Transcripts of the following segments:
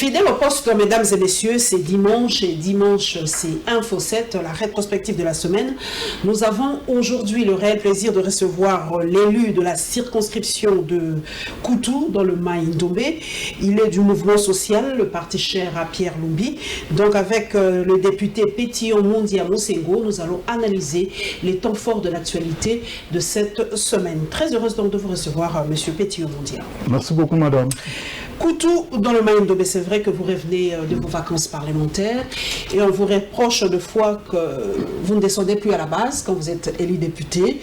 Fidèle au poste, mesdames et messieurs, c'est dimanche et dimanche c'est Info 7, la rétrospective de la semaine. Nous avons aujourd'hui le réel plaisir de recevoir l'élu de la circonscription de Koutou dans le Maï-Ndombe. Il est du mouvement social, le parti cher à Pierre Lumbi. Donc avec le député Pétion Mondia Mosengo, nous allons analyser les temps forts de l'actualité de cette semaine. Très heureuse donc de vous recevoir, monsieur Pétion Mondia. Merci beaucoup, madame. Koutou, dans le Maï-Ndombe, c'est vrai que vous revenez de vos vacances parlementaires et on vous reproche de fois que vous ne descendez plus à la base quand vous êtes élu député.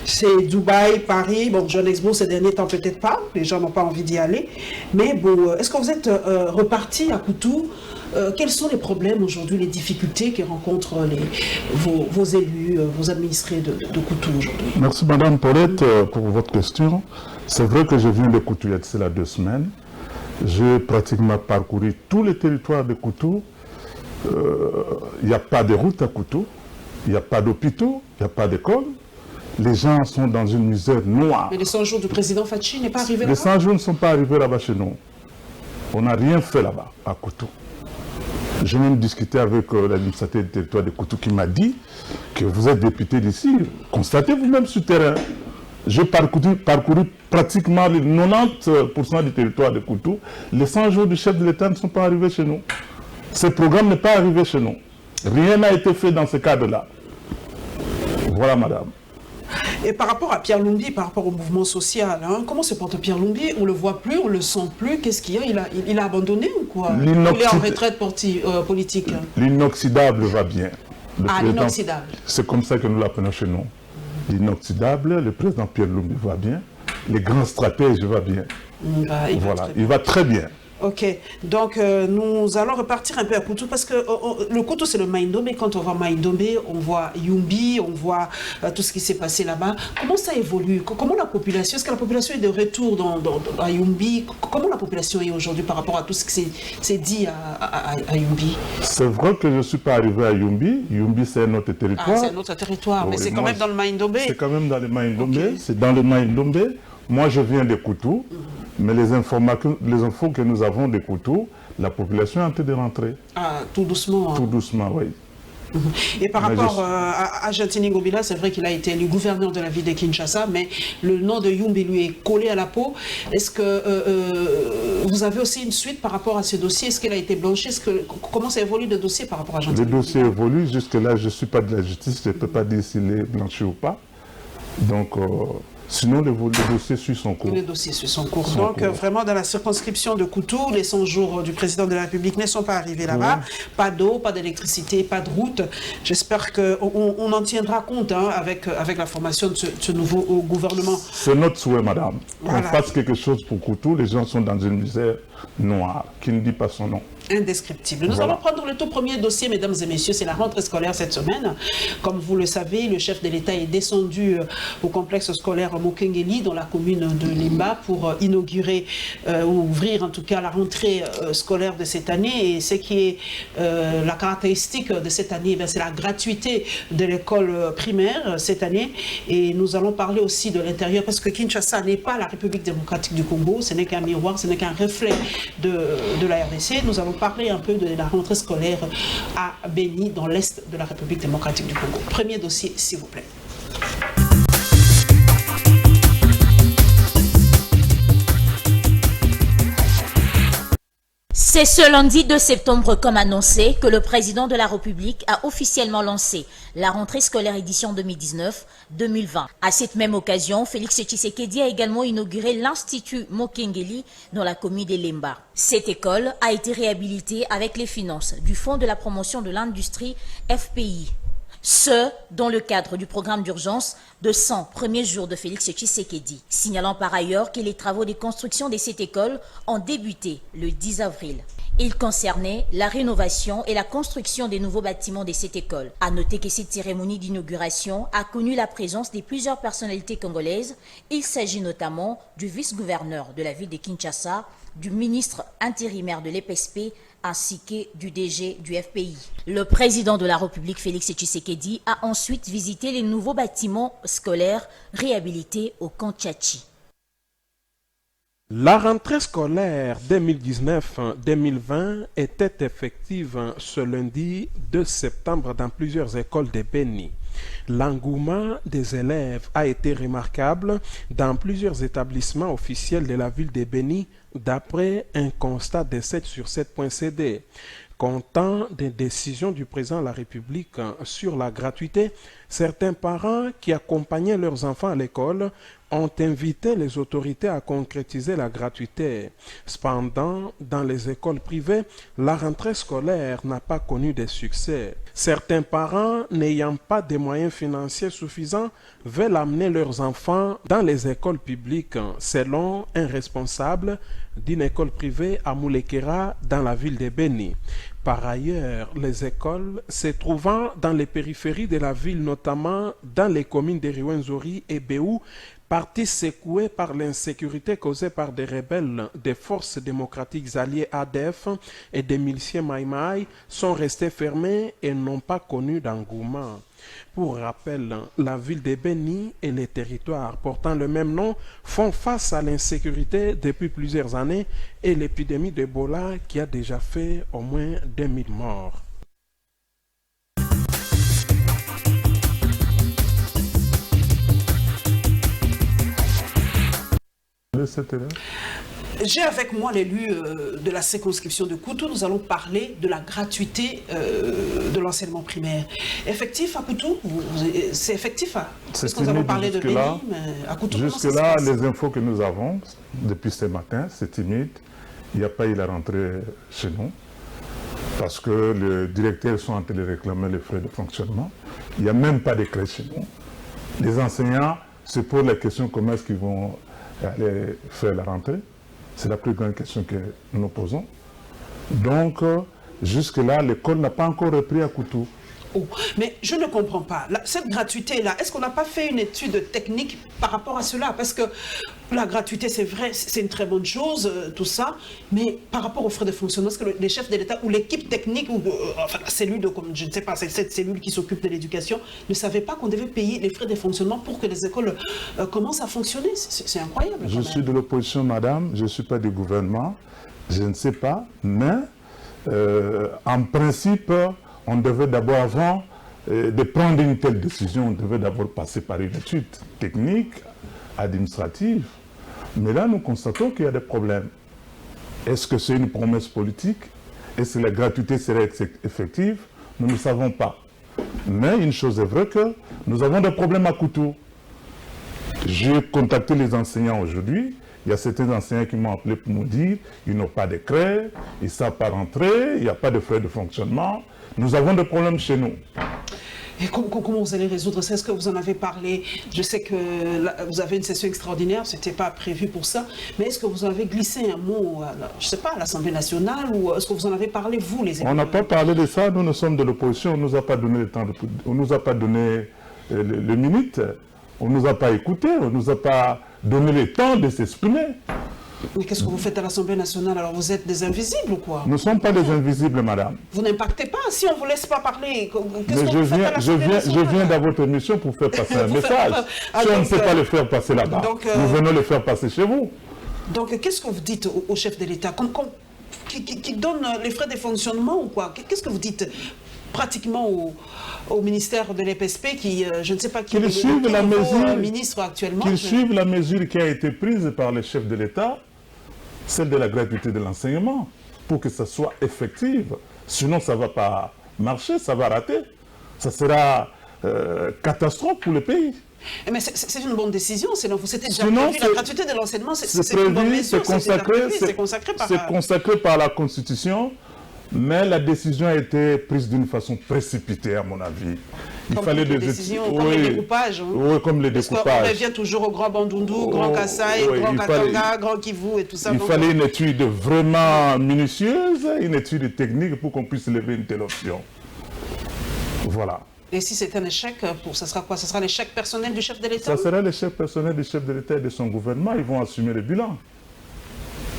C'est Dubaï, Paris, bon, Johannesburg ces derniers temps peut-être pas, les gens n'ont pas envie d'y aller. Mais bon, est-ce que vous êtes reparti à Koutou? Quels sont les problèmes aujourd'hui, les difficultés que rencontrent vos élus, vos administrés de Koutou aujourd'hui? Merci madame Paulette pour votre question. C'est vrai que je viens de Koutou il y a cela 2 semaines. J'ai pratiquement parcouru tous les territoires de Koutou. Il n'y a pas de route à Koutou, il n'y a pas d'hôpitaux, il n'y a pas d'école. Les gens sont dans une misère noire. Mais les 100 jours du président Fachi n'est pas arrivé là-bas? Les 100 jours ne sont pas arrivés là-bas chez nous. On n'a rien fait là-bas, à Koutou. J'ai même discuté avec l'administrateur du territoire de Koutou qui m'a dit que vous êtes député d'ici. Constatez vous-même sur le terrain. J'ai parcouru pratiquement les 90% du territoire de Koutou. Les 100 jours du chef de l'État ne sont pas arrivés chez nous. Ce programme n'est pas arrivé chez nous. Rien n'a été fait dans ce cadre-là. Voilà, madame. Et par rapport à Pierre Lumbi, par rapport au mouvement social, hein, comment se porte Pierre Lumbi? On ne le voit plus, on ne le sent plus. Qu'est-ce qu'il y a? Il a abandonné ou quoi? Il est en retraite politique. L'inoxydable va bien. L'inoxydable. C'est comme ça que nous l'appelons chez nous. L'inoxydable, le président Pierre Lumbi va bien. Les grands stratèges va bien. Il va très bien. Ok, donc nous allons repartir un peu à Koutou parce que le Koutou c'est le Maï-Ndombe. Quand on voit Maï-Ndombe, on voit Yumbi, on voit tout ce qui s'est passé là-bas. Comment ça évolue? Comment la population, est-ce que la population est de retour à Yumbi? Comment la population est aujourd'hui par rapport à tout ce qui s'est dit à Yumbi? C'est vrai que je ne suis pas arrivé à Yumbi. Yumbi c'est notre territoire. Ah, c'est notre territoire, mais c'est quand même dans le Maï-Ndombe. C'est quand même dans le Maï-Ndombe. Okay. C'est dans le Maï-Ndombe. Moi, je viens de Koutou, mais les infos que nous avons de Koutou, la population est en train de rentrer. Ah, tout doucement. Tout doucement, oui. Et par rapport à Jantini Ngobila, c'est vrai qu'il a été élu gouverneur de la ville de Kinshasa, mais le nom de Yumbi lui est collé à la peau. Est-ce que vous avez aussi une suite par rapport à ce dossier? Est-ce qu'il a été blanchi? Comment ça évolue le dossier par rapport à Jantini? Le dossier évolue. Jusque-là, je ne suis pas de la justice, je ne peux pas dire s'il est blanchi ou pas. Donc... sinon, le dossier suit son cours. Le dossier suit son cours. Donc, vraiment, dans la circonscription de Koutou, les 100 jours du président de la République ne sont pas arrivés là-bas. Pas d'eau, pas d'électricité, pas de route. J'espère qu'on en tiendra compte hein, avec la formation de ce nouveau gouvernement. C'est notre souhait, madame. Voilà. Qu'on fasse quelque chose pour Koutou. Les gens sont dans une misère noire, qui ne dit pas son nom. Indescriptible. Nous allons prendre le tout premier dossier, mesdames et messieurs, c'est la rentrée scolaire cette semaine. Comme vous le savez, le chef de l'État est descendu au complexe scolaire Mokengeli dans la commune de Limba pour inaugurer ou ouvrir en tout cas la rentrée scolaire de cette année. Et ce qui est la caractéristique de cette année, c'est la gratuité de l'école primaire cette année. Et nous allons parler aussi de l'intérieur parce que Kinshasa n'est pas la République démocratique du Congo, ce n'est qu'un miroir, ce n'est qu'un reflet de la RDC. Nous allons parler un peu de la rentrée scolaire à Beni, dans l'est de la République démocratique du Congo. Premier dossier, s'il vous plaît. C'est ce lundi 2 septembre, comme annoncé, que le président de la République a officiellement lancé la rentrée scolaire édition 2019-2020. À cette même occasion, Félix Tshisekedi a également inauguré l'Institut Mokengeli dans la commune de Lemba. Cette école a été réhabilitée avec les finances du Fonds de la promotion de l'industrie FPI. Ce, dans le cadre du programme d'urgence de 100 premiers jours de Félix Tshisekedi, signalant par ailleurs que les travaux de construction de cette école ont débuté le 10 avril. Il concernait la rénovation et la construction des nouveaux bâtiments de cette école. À noter que cette cérémonie d'inauguration a connu la présence de plusieurs personnalités congolaises. Il s'agit notamment du vice-gouverneur de la ville de Kinshasa, du ministre intérimaire de l'EPSP, ainsi que du DG du FPI. Le président de la République, Félix Tshisekedi, a ensuite visité les nouveaux bâtiments scolaires réhabilités au camp Tchachi. La rentrée scolaire 2019-2020 était effective ce lundi 2 septembre dans plusieurs écoles de Béni. L'engouement des élèves a été remarquable dans plusieurs établissements officiels de la ville de Béni d'après un constat de 7/7.cd. Comptant des décisions du président de la République sur la gratuité, certains parents qui accompagnaient leurs enfants à l'école ont invité les autorités à concrétiser la gratuité. Cependant, dans les écoles privées, la rentrée scolaire n'a pas connu de succès. Certains parents, n'ayant pas de moyens financiers suffisants, veulent amener leurs enfants dans les écoles publiques, selon un responsable d'une école privée à Moulekera, dans la ville de Béni. Par ailleurs, les écoles se trouvant dans les périphéries de la ville, notamment dans les communes de Rwenzori et Béou, parties secouées par l'insécurité causée par des rebelles des forces démocratiques alliées ADF et des miliciens Maïmaï, sont restées fermées et n'ont pas connu d'engouement. Pour rappel, la ville de Béni et les territoires portant le même nom font face à l'insécurité depuis plusieurs années et l'épidémie d'Ebola qui a déjà fait au moins 2000 morts. J'ai avec moi l'élu de la circonscription de Koutou. Nous allons parler de la gratuité de l'enseignement primaire. Effectif à Koutou? C'est effectif à... Est-ce que nous allons parler de Béni, à Koutou? Jusque-là, les infos que nous avons depuis ce matin, c'est timide. Il n'y a pas eu la rentrée chez nous. Parce que les directeurs sont en train de réclamer les frais de fonctionnement. Il n'y a même pas de crèche chez nous. Les enseignants se posent la question comment est-ce qu'ils vont aller faire la rentrée. C'est la plus grande question que nous nous posons. Donc, jusque-là, l'école n'a pas encore repris à Koutou. Oh, mais je ne comprends pas. Cette gratuité-là, est-ce qu'on n'a pas fait une étude technique par rapport à cela? Parce que la gratuité, c'est vrai, c'est une très bonne chose, tout ça, mais par rapport aux frais de fonctionnement, est-ce que les chefs de l'État ou l'équipe technique, ou enfin la cellule de, je ne sais pas, cette cellule qui s'occupe de l'éducation, ne savait pas qu'on devait payer les frais de fonctionnement pour que les écoles commencent à fonctionner? C'est incroyable. Je suis de l'opposition, madame, je ne suis pas du gouvernement, je ne sais pas, mais en principe, on devait d'abord, avant de prendre une telle décision, on devait d'abord passer par une étude technique, administrative. Mais là, nous constatons qu'il y a des problèmes. Est-ce que c'est une promesse politique? Est-ce que la gratuité serait effective? Nous ne savons pas. Mais une chose est vraie que nous avons des problèmes à Koutou. J'ai contacté les enseignants aujourd'hui. Il y a certains enseignants qui m'ont appelé pour nous dire qu'ils n'ont pas de craie, ils ne savent pas rentrer, il n'y a pas de frais de fonctionnement. Nous avons des problèmes chez nous. Et comment vous allez résoudre ça? Est-ce que vous en avez parlé? Je sais que vous avez une session extraordinaire, ce n'était pas prévu pour ça, mais est-ce que vous avez glissé un mot, je ne sais pas, à l'Assemblée nationale, ou est-ce que vous en avez parlé, vous, les élèves? On n'a pas parlé de ça, nous sommes de l'opposition, on ne nous a pas donné le temps, on ne nous a pas donné le minute, on ne nous a pas écouté, on ne nous a pas donné le temps de s'exprimer. Mais qu'est-ce que vous faites à l'Assemblée nationale? Alors vous êtes des invisibles ou quoi? Nous ne sommes pas des invisibles, madame. Vous n'impactez pas si on ne vous laisse pas parler. Mais je viens dans votre émission pour faire passer un message. Si on ne sait pas le faire passer là-bas, nous venons le faire passer chez vous. Donc qu'est-ce que vous dites au chef de l'État qui donne les frais de fonctionnement ou quoi? Qu'est-ce que vous dites pratiquement au ministère de l'EPSP qui, je ne sais pas qui est le ministre actuellement? Qu'ils suivent la mesure qui a été prise par le chef de l'État, celle de la gratuité de l'enseignement, pour que ça soit effectif. Sinon, ça ne va pas marcher, ça va rater. Ça sera catastrophe pour le pays. Mais c'est une bonne décision, sinon c'était déjà prévu. La gratuité de l'enseignement, c'est une bonne mesure. C'est consacré par la Constitution. Mais la décision a été prise d'une façon précipitée, à mon avis. Il fallait des décisions, comme les découpages. Hein. Oui, comme les découpages. Parce qu'on revient toujours au Grand Bandundu, Grand Kassai, Grand Katanga, Grand Kivu et tout ça. Il fallait une étude vraiment minutieuse, une étude technique pour qu'on puisse lever une telle option. Voilà. Et si c'est un échec, ça sera quoi? Ce sera l'échec personnel du chef de l'État? Ça sera l'échec personnel du chef de l'État et de son gouvernement. Ils vont assumer le bilan.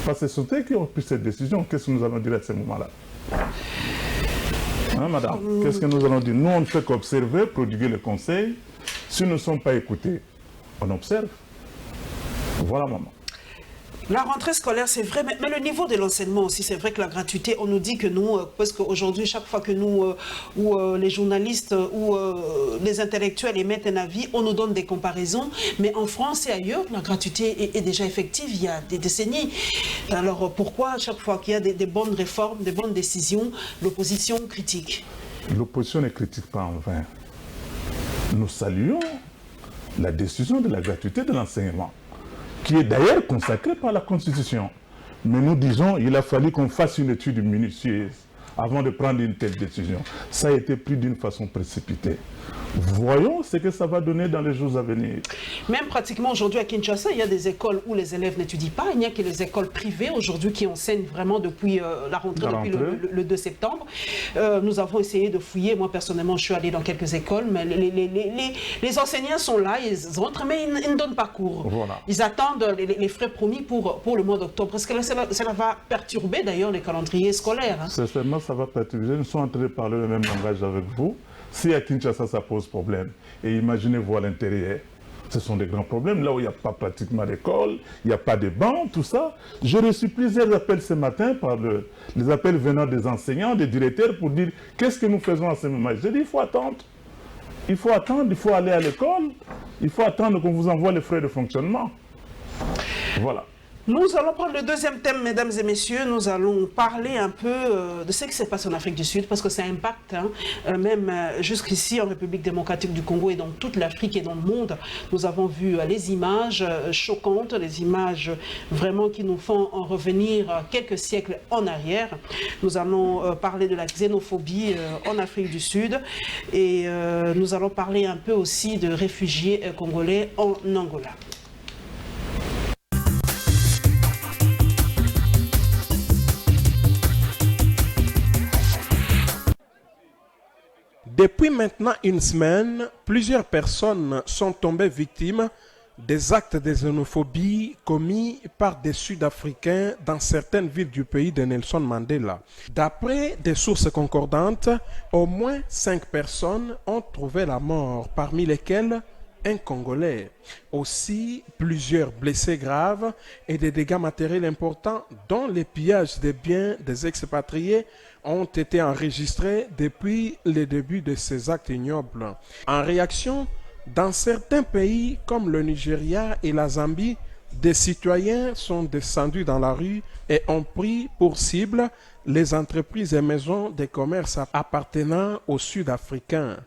Parce que c'est eux qui ont pris cette décision. Qu'est-ce que nous allons dire à ce moment-là? Hein, madame? Qu'est-ce que nous allons dire? Nous, on ne fait qu'observer, prodiguer le conseil. Si nous ne sommes pas écoutés, on observe. Voilà, maman. La rentrée scolaire, c'est vrai, mais le niveau de l'enseignement aussi, c'est vrai que la gratuité, on nous dit que nous, parce qu'aujourd'hui, chaque fois que nous, ou les journalistes, ou les intellectuels émettent un avis, on nous donne des comparaisons, mais en France et ailleurs, la gratuité est déjà effective il y a des décennies. Alors pourquoi, à chaque fois qu'il y a des bonnes réformes, des bonnes décisions, l'opposition critique? L'opposition ne critique pas en vain. Nous saluons la décision de la gratuité de l'enseignement, qui est d'ailleurs consacrée par la Constitution. Mais nous disons qu'il a fallu qu'on fasse une étude minutieuse avant de prendre une telle décision. Ça a été pris d'une façon précipitée. Voyons ce que ça va donner dans les jours à venir. Même pratiquement aujourd'hui à Kinshasa, il y a des écoles où les élèves n'étudient pas. Il n'y a que les écoles privées aujourd'hui qui enseignent vraiment depuis la rentrée, depuis le 2 septembre. Nous avons essayé de fouiller. Moi, personnellement, je suis allée dans quelques écoles, mais les enseignants sont là, ils rentrent, mais ils ne donnent pas cours. Voilà. Ils attendent les frais promis pour le mois d'octobre. Parce que cela va perturber d'ailleurs les calendriers scolaires. Hein. Certainement, ça va perturber. Nous sommes en train de parler le même langage avec vous. Si à Kinshasa, ça pose problème, et imaginez-vous à l'intérieur, ce sont des grands problèmes, là où il n'y a pas pratiquement d'école, il n'y a pas de bancs, tout ça. J'ai reçu plusieurs appels ce matin, par les appels venant des enseignants, des directeurs, pour dire qu'est-ce que nous faisons à ce moment. J'ai dit, il faut attendre. Il faut attendre, il faut aller à l'école, il faut attendre qu'on vous envoie les frais de fonctionnement. Voilà. Nous allons prendre le deuxième thème, mesdames et messieurs. Nous allons parler un peu de ce qui se passe en Afrique du Sud, parce que ça impacte, hein, même jusqu'ici en République démocratique du Congo et dans toute l'Afrique et dans le monde. Nous avons vu les images choquantes, les images vraiment qui nous font en revenir quelques siècles en arrière. Nous allons parler de la xénophobie en Afrique du Sud et nous allons parler un peu aussi de réfugiés congolais en Angola. Depuis maintenant une semaine, plusieurs personnes sont tombées victimes des actes de xénophobie commis par des Sud-Africains dans certaines villes du pays de Nelson Mandela. D'après des sources concordantes, au moins 5 personnes ont trouvé la mort, parmi lesquelles un Congolais. Aussi, plusieurs blessés graves et des dégâts matériels importants, dont les pillages des biens des expatriés, ont été enregistrés depuis le début de ces actes ignobles. En réaction, dans certains pays comme le Nigeria et la Zambie, des citoyens sont descendus dans la rue et ont pris pour cible les entreprises et maisons de commerce appartenant aux Sud-Africains.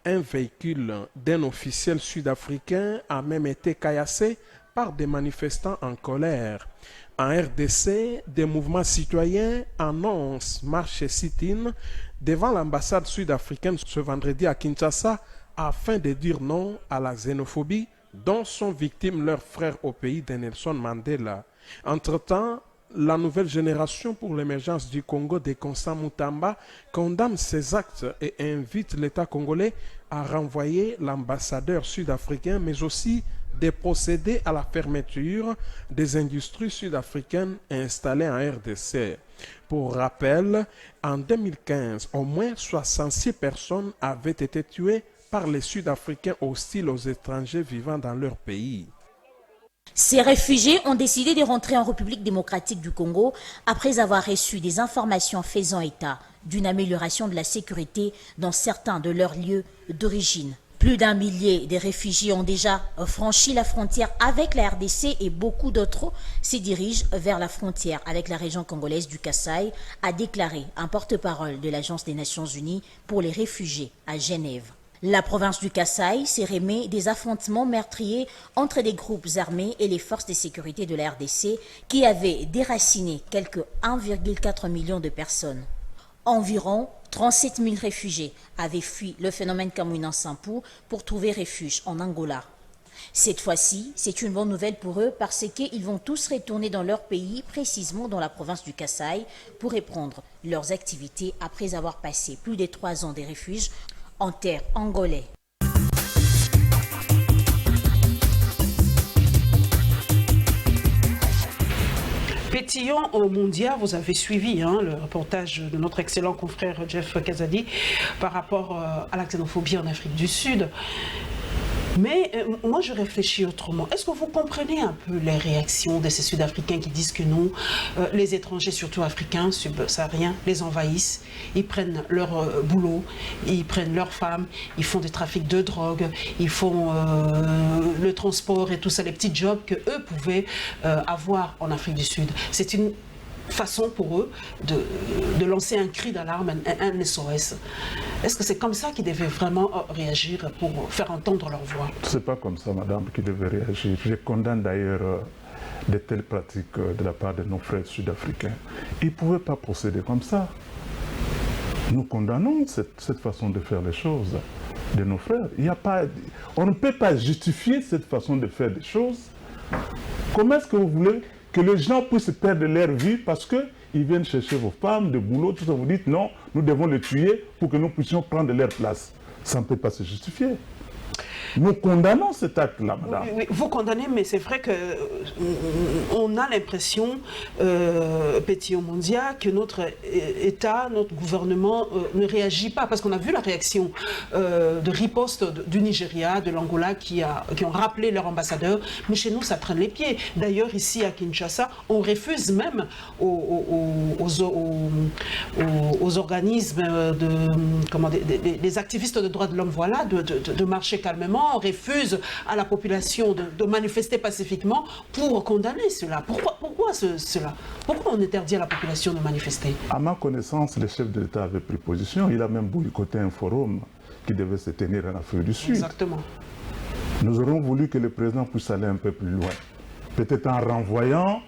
Un véhicule d'un officiel sud-africain a même été caillassé par des manifestants en colère. En RDC, des mouvements citoyens annoncent marche et sit-in devant l'ambassade sud-africaine ce vendredi à Kinshasa afin de dire non à la xénophobie dont sont victimes leurs frères au pays de Nelson Mandela. Entre-temps, la nouvelle génération pour l'émergence du Congo de Constant Mutamba condamne ces actes et invite l'État congolais à renvoyer l'ambassadeur sud-africain, mais aussi de procéder à la fermeture des industries sud-africaines installées en RDC. Pour rappel, en 2015, au moins 66 personnes avaient été tuées par les Sud-Africains hostiles aux étrangers vivant dans leur pays. Ces réfugiés ont décidé de rentrer en République démocratique du Congo après avoir reçu des informations faisant état d'une amélioration de la sécurité dans certains de leurs lieux d'origine. Plus d'1 millier de réfugiés ont déjà franchi la frontière avec la RDC et beaucoup d'autres se dirigent vers la frontière avec la région congolaise du Kassai, a déclaré un porte-parole de l'Agence des Nations Unies pour les réfugiés à Genève. La province du Kassai s'est remis des affrontements meurtriers entre des groupes armés et les forces de sécurité de la RDC qui avaient déraciné quelques 1,4 million de personnes. Environ 37 000 réfugiés avaient fui le phénomène Kamwina-Nsapu pour trouver refuge en Angola. Cette fois-ci, c'est une bonne nouvelle pour eux parce qu'ils vont tous retourner dans leur pays, précisément dans la province du Kasaï, pour reprendre leurs activités après avoir passé plus de 3 ans de refuge en terre angolais. Pétillant au Mondia, vous avez suivi le reportage de notre excellent confrère Jeff Kazadi par rapport à la xénophobie en Afrique du Sud. Mais moi, je réfléchis autrement. Est-ce que vous comprenez un peu les réactions de ces Sud-Africains qui disent que non, les étrangers, surtout africains, subsahariens, les envahissent, ils prennent leur boulot, ils prennent leurs femmes, ils font des trafics de drogue, ils font le transport et tout ça, les petits jobs qu'eux pouvaient avoir en Afrique du Sud. C'est une façon pour eux de lancer un cri d'alarme, un SOS. Est-ce que c'est comme ça qu'ils devaient vraiment réagir pour faire entendre leur voix? C'est pas comme ça, madame, qu'ils devaient réagir. Je condamne d'ailleurs de telles pratiques de la part de nos frères sud-africains. Ils ne pouvaient pas procéder comme ça. Nous condamnons cette façon de faire les choses de nos frères. On ne peut pas justifier cette façon de faire des choses. Comment est-ce que vous voulez que les gens puissent perdre leur vie parce qu'ils viennent chercher vos femmes, de boulot, tout ça, vous dites non, nous devons les tuer pour que nous puissions prendre leur place. Ça ne peut pas se justifier. Nous condamnons cet acte-là, madame. Oui, vous condamnez, mais c'est vrai qu'on a l'impression, Pétillant Mondia, que notre État, notre gouvernement ne réagit pas. Parce qu'on a vu la réaction de riposte du Nigeria, de l'Angola, qui ont rappelé leur ambassadeur. Mais chez nous, ça traîne les pieds. D'ailleurs, ici à Kinshasa, on refuse même aux organismes, des activistes de droits de l'homme, voilà, de marcher calmement. On refuse à la population de manifester pacifiquement pour condamner cela. Pourquoi cela? Pourquoi on interdit à la population de manifester? À ma connaissance, le chef de l'État avait pris position. Il a même boycotté un forum qui devait se tenir en Afrique du Sud. Exactement. Nous aurions voulu que le président puisse aller un peu plus loin. Peut-être en renvoyant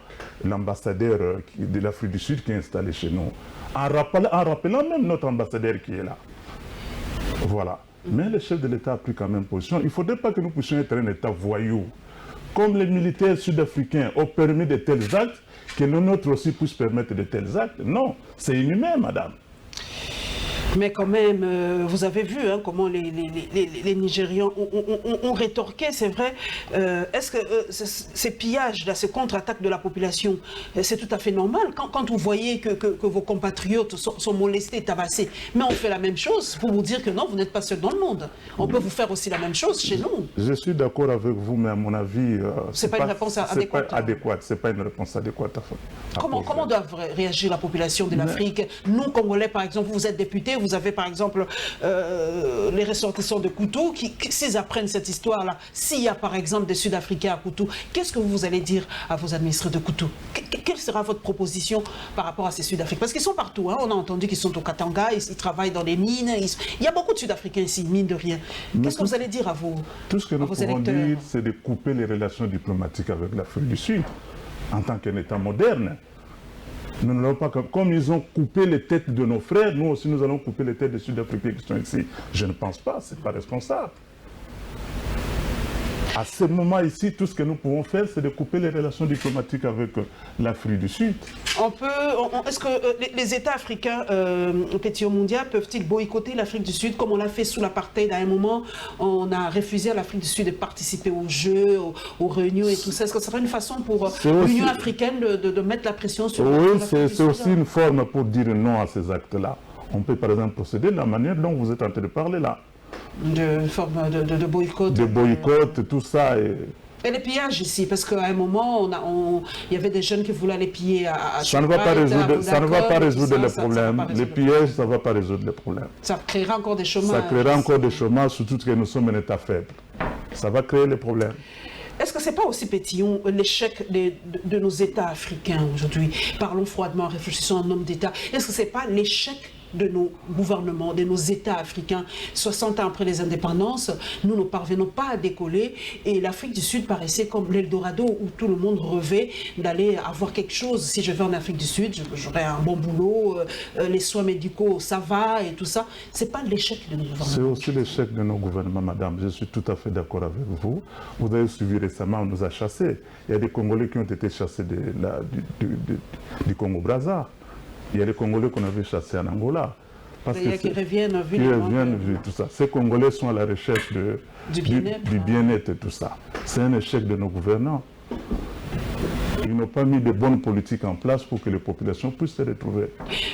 l'ambassadeur de l'Afrique du Sud qui est installé chez nous. En rappelant même notre ambassadeur qui est là. Voilà. Mais le chef de l'État a pris quand même position. Il ne faudrait pas que nous puissions être un État voyou. Comme les militaires sud-africains ont permis de tels actes, que le nôtre aussi puisse permettre de tels actes. Non, c'est inhumain, madame. Mais quand même, vous avez vu comment les Nigérians ont rétorqué, c'est vrai. Est-ce que ces pillages, là, ces contre-attaques de la population, c'est tout à fait normal quand vous voyez que vos compatriotes sont molestés, tabassés. Mais on fait la même chose pour vous dire que non, vous n'êtes pas seul dans le monde. On peut vous faire aussi la même chose chez nous. Je suis d'accord avec vous, mais à mon avis... c'est pas une réponse adéquate. C'est pas une réponse adéquate. Comment doit réagir la population de l'Afrique? Nous, Congolais, par exemple, vous êtes députés, vous avez par exemple les ressortissants de Koutou qui s'ils apprennent cette histoire-là, s'il y a par exemple des Sud-Africains à Koutou, qu'est-ce que vous allez dire à vos administrés de Koutou? Quelle sera votre proposition par rapport à ces Sud-Africains? Parce qu'ils sont partout, on a entendu qu'ils sont au Katanga, ils travaillent dans les mines, il y a beaucoup de Sud-Africains ici, mine de rien. Qu'est-ce que vous allez dire à vos électeurs? Tout ce que nous pouvons dire, c'est de couper les relations diplomatiques avec l'Afrique du Sud en tant qu'un État moderne. Nous n'allons pas, comme ils ont coupé les têtes de nos frères, nous aussi nous allons couper les têtes des Sud-Africains qui sont ici. Je ne pense pas, ce n'est pas responsable. À ce moment ici, tout ce que nous pouvons faire, c'est de couper les relations diplomatiques avec l'Afrique du Sud. Est-ce que les États africains, Pétillant Mondia, peuvent-ils boycotter l'Afrique du Sud comme on l'a fait sous l'apartheid? À un moment, on a refusé à l'Afrique du Sud de participer aux Jeux, aux réunions et tout ça. Est-ce que ce serait une façon pour l'Union africaine de mettre la pression sur l'Afrique du Sud? Oui, c'est aussi une forme pour dire non à ces actes-là. On peut par exemple procéder de la manière dont vous êtes en train de parler là. De forme de boycott. De boycott, tout ça. Et les pillages ici, parce qu'à un moment, il y avait des jeunes qui voulaient les piller à ça ne va pas résoudre les problèmes. Les pillages, ça ne va pas résoudre les problèmes. Ça créera encore des chômages. Ça créera encore des chômages, surtout que nous sommes un État faible. Ça va créer les problèmes. Est-ce que ce n'est pas aussi, Pétillant, l'échec de nos États africains aujourd'hui? Parlons froidement, réfléchissons en homme d'État. Est-ce que ce n'est pas l'échec de nos gouvernements, de nos États africains. 60 ans après les indépendances, nous ne parvenons pas à décoller et l'Afrique du Sud paraissait comme l'Eldorado où tout le monde rêvait d'aller avoir quelque chose. Si je vais en Afrique du Sud, j'aurai un bon boulot, les soins médicaux, ça va et tout ça. Ce n'est pas l'échec de nos gouvernements. C'est aussi l'échec de nos gouvernements, madame. Je suis tout à fait d'accord avec vous. Vous avez suivi récemment, on nous a chassés. Il y a des Congolais qui ont été chassés du Congo-Brazza. Il y a des Congolais qu'on avait chassés en Angola. Parce qui reviennent, vu tout ça. Ces Congolais sont à la recherche du bien-être et tout ça. C'est un échec de nos gouvernants. Ils n'ont pas mis de bonnes politiques en place pour que les populations puissent se retrouver.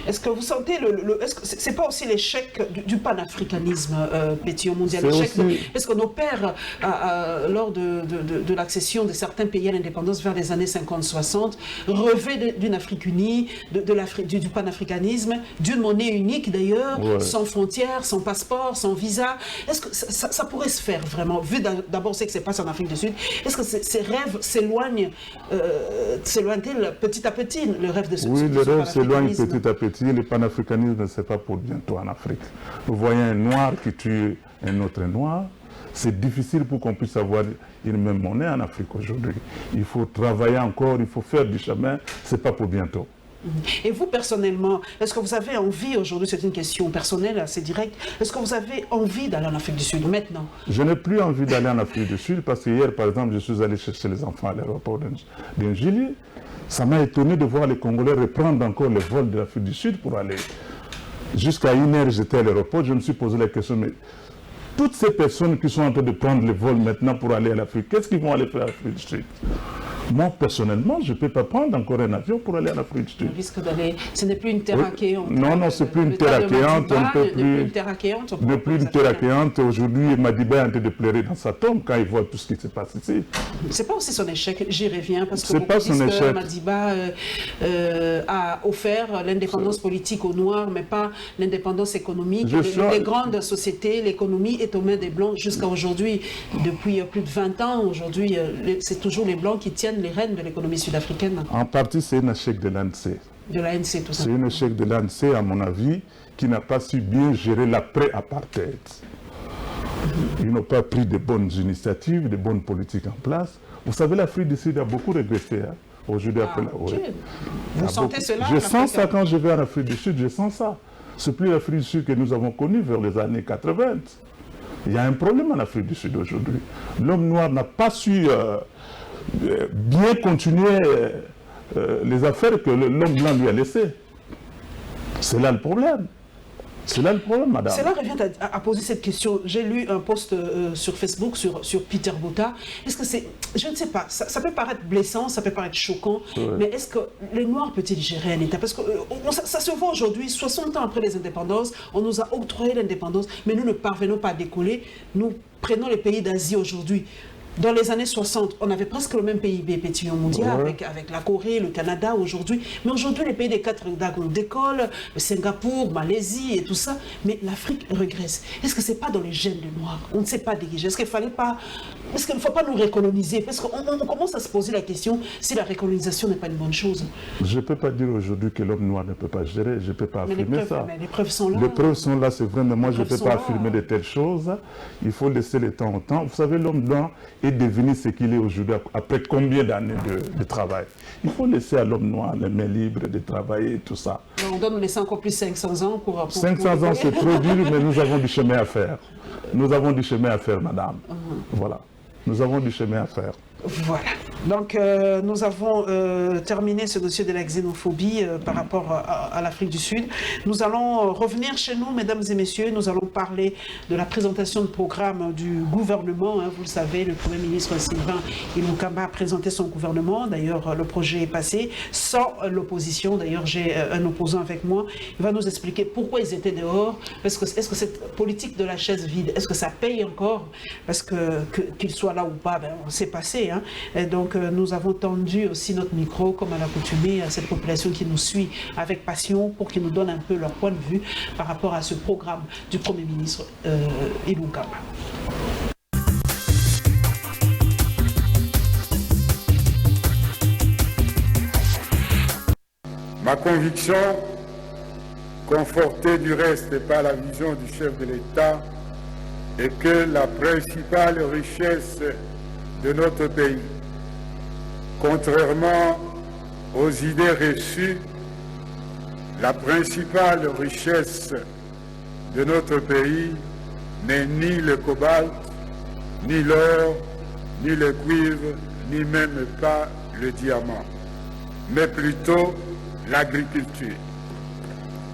Est-ce que vous sentez est-ce que c'est pas aussi l'échec du panafricanisme pétillant mondial? Est-ce que nos pères, lors de l'accession de certains pays à l'indépendance vers les années 50-60, rêvaient d'une Afrique unie, du panafricanisme, d'une monnaie unique d'ailleurs, sans frontières, sans passeport, sans visa? Est-ce que ça pourrait se faire vraiment? Vu d'abord ce qui se passe en Afrique du Sud, est-ce que ces rêves s'éloignent petit à petit, le rêve de ce Oui, le rêve s'éloigne petit à petit. Le panafricanisme, ce n'est pas pour bientôt en Afrique. Vous voyez un noir qui tue un autre noir. C'est difficile pour qu'on puisse avoir une même monnaie en Afrique aujourd'hui. Il faut travailler encore, il faut faire du chemin. Ce n'est pas pour bientôt. Et vous, personnellement, est-ce que vous avez envie, aujourd'hui, c'est une question personnelle, assez directe, est-ce que vous avez envie d'aller en Afrique du Sud maintenant? Je n'ai plus envie d'aller en Afrique du Sud parce que hier, par exemple, je suis allé chercher les enfants à l'aéroport d'Ngili. Ça m'a étonné de voir les Congolais reprendre encore les vols de l'Afrique du Sud pour aller. Jusqu'à 1h, j'étais à l'aéroport, je me suis posé la question, mais toutes ces personnes qui sont en train de prendre les vols maintenant pour aller à l'Afrique, qu'est-ce qu'ils vont aller faire à l'Afrique du Sud? Moi, personnellement, je ne peux pas prendre encore un avion pour aller en Afrique du Sud. Le risque d'aller... Ce n'est plus une terre accueillante. Non, ce n'est plus une terre accueillante. On ne peut plus... Ne plus une terre accueillante. Aujourd'hui, Madiba est en train de pleurer dans sa tombe quand il voit tout ce qui se passe ici. Ce n'est pas aussi son échec, j'y reviens, parce que c'est pas son échec. Que Madiba a offert l'indépendance politique aux Noirs, mais pas l'indépendance économique. Les grandes sociétés, l'économie est aux mains des Blancs jusqu'à aujourd'hui. Depuis plus de 20 ans, aujourd'hui, c'est toujours les Blancs qui tiennent les rênes de l'économie sud-africaine. En partie, c'est un échec de l'ANC. De l'ANC, tout ça. C'est un échec de l'ANC, à mon avis, qui n'a pas su bien gérer l'après-apartheid. Ils n'ont pas pris de bonnes initiatives, de bonnes politiques en place. Vous savez, l'Afrique du Sud a beaucoup régressé. Aujourd'hui, après Vous sentez cela? Je sens ça quand je vais en Afrique du Sud, je sens ça. Ce n'est plus l'Afrique du Sud que nous avons connue vers les années 80. Il y a un problème en Afrique du Sud aujourd'hui. L'homme noir n'a pas su bien continuer les affaires que l'homme blanc lui a laissées. C'est là le problème. C'est là le problème, madame. Cela revient à poser cette question. J'ai lu un post sur Facebook sur Peter Botha. Est-ce que c'est... Je ne sais pas. Ça peut paraître blessant, ça peut paraître choquant. Mais est-ce que les Noirs peuvent-ils gérer un État? Parce que ça se voit aujourd'hui, 60 ans après les indépendances, on nous a octroyé l'indépendance, mais nous ne parvenons pas à décoller. Nous prenons les pays d'Asie aujourd'hui. Dans les années 60, on avait presque le même PIB pétillant mondial avec la Corée, le Canada aujourd'hui. Mais aujourd'hui, les pays des 4 dragons décollent, Singapour, Malaisie et tout ça. Mais l'Afrique régresse. Est-ce que ce n'est pas dans les gènes des Noirs? On ne sait pas diriger. Est-ce qu'il ne faut pas nous recoloniser? Parce qu'on commence à se poser la question si la recolonisation n'est pas une bonne chose. Je ne peux pas dire aujourd'hui que l'homme noir ne peut pas gérer. Je ne peux pas affirmer ça. Mais les preuves sont là. Les preuves sont là, c'est vrai. Mais moi, je ne peux pas affirmer de telles choses. Il faut laisser le temps au temps. Vous savez, l'homme blanc est devenu ce qu'il est aujourd'hui après combien d'années de travail. Il faut laisser à l'homme noir les mains libres de travailler et tout ça. On doit nous laisser encore plus 500 ans pour 500 ans, c'est trop dur, mais nous avons du chemin à faire. Nous avons du chemin à faire, madame. Voilà. Nous avons du chemin à faire. Voilà. Donc, nous avons terminé ce dossier de la xénophobie par rapport à l'Afrique du Sud. Nous allons revenir chez nous, mesdames et messieurs. Nous allons parler de la présentation de programme du gouvernement. Vous le savez, le Premier ministre Sylvain Ilunga a présenté son gouvernement. D'ailleurs, le projet est passé sans l'opposition. D'ailleurs, j'ai un opposant avec moi. Il va nous expliquer pourquoi ils étaient dehors. Est-ce que cette politique de la chaise vide, est-ce que ça paye encore? Parce qu'il soit là ou pas, c'est passé. Et donc nous avons tendu aussi notre micro, comme à l'accoutumée, à cette population qui nous suit avec passion pour qu'ils nous donnent un peu leur point de vue par rapport à ce programme du Premier ministre Ilunga. Ma conviction conforté du reste par la vision du chef de l'État, est que la principale richesse de notre pays, contrairement aux idées reçues, la principale richesse de notre pays n'est ni le cobalt, ni l'or, ni le cuivre, ni même pas le diamant, mais plutôt l'agriculture,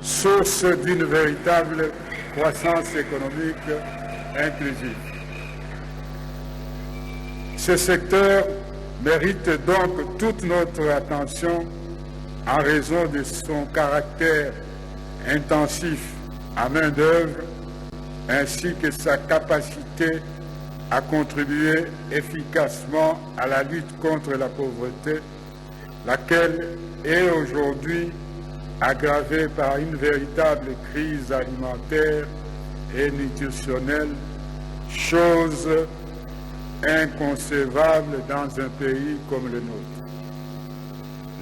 source d'une véritable croissance économique inclusive. Ce secteur mérite donc toute notre attention en raison de son caractère intensif à main-d'œuvre ainsi que sa capacité à contribuer efficacement à la lutte contre la pauvreté, laquelle est aujourd'hui aggravée par une véritable crise alimentaire et nutritionnelle, chose inconcevable dans un pays comme le nôtre.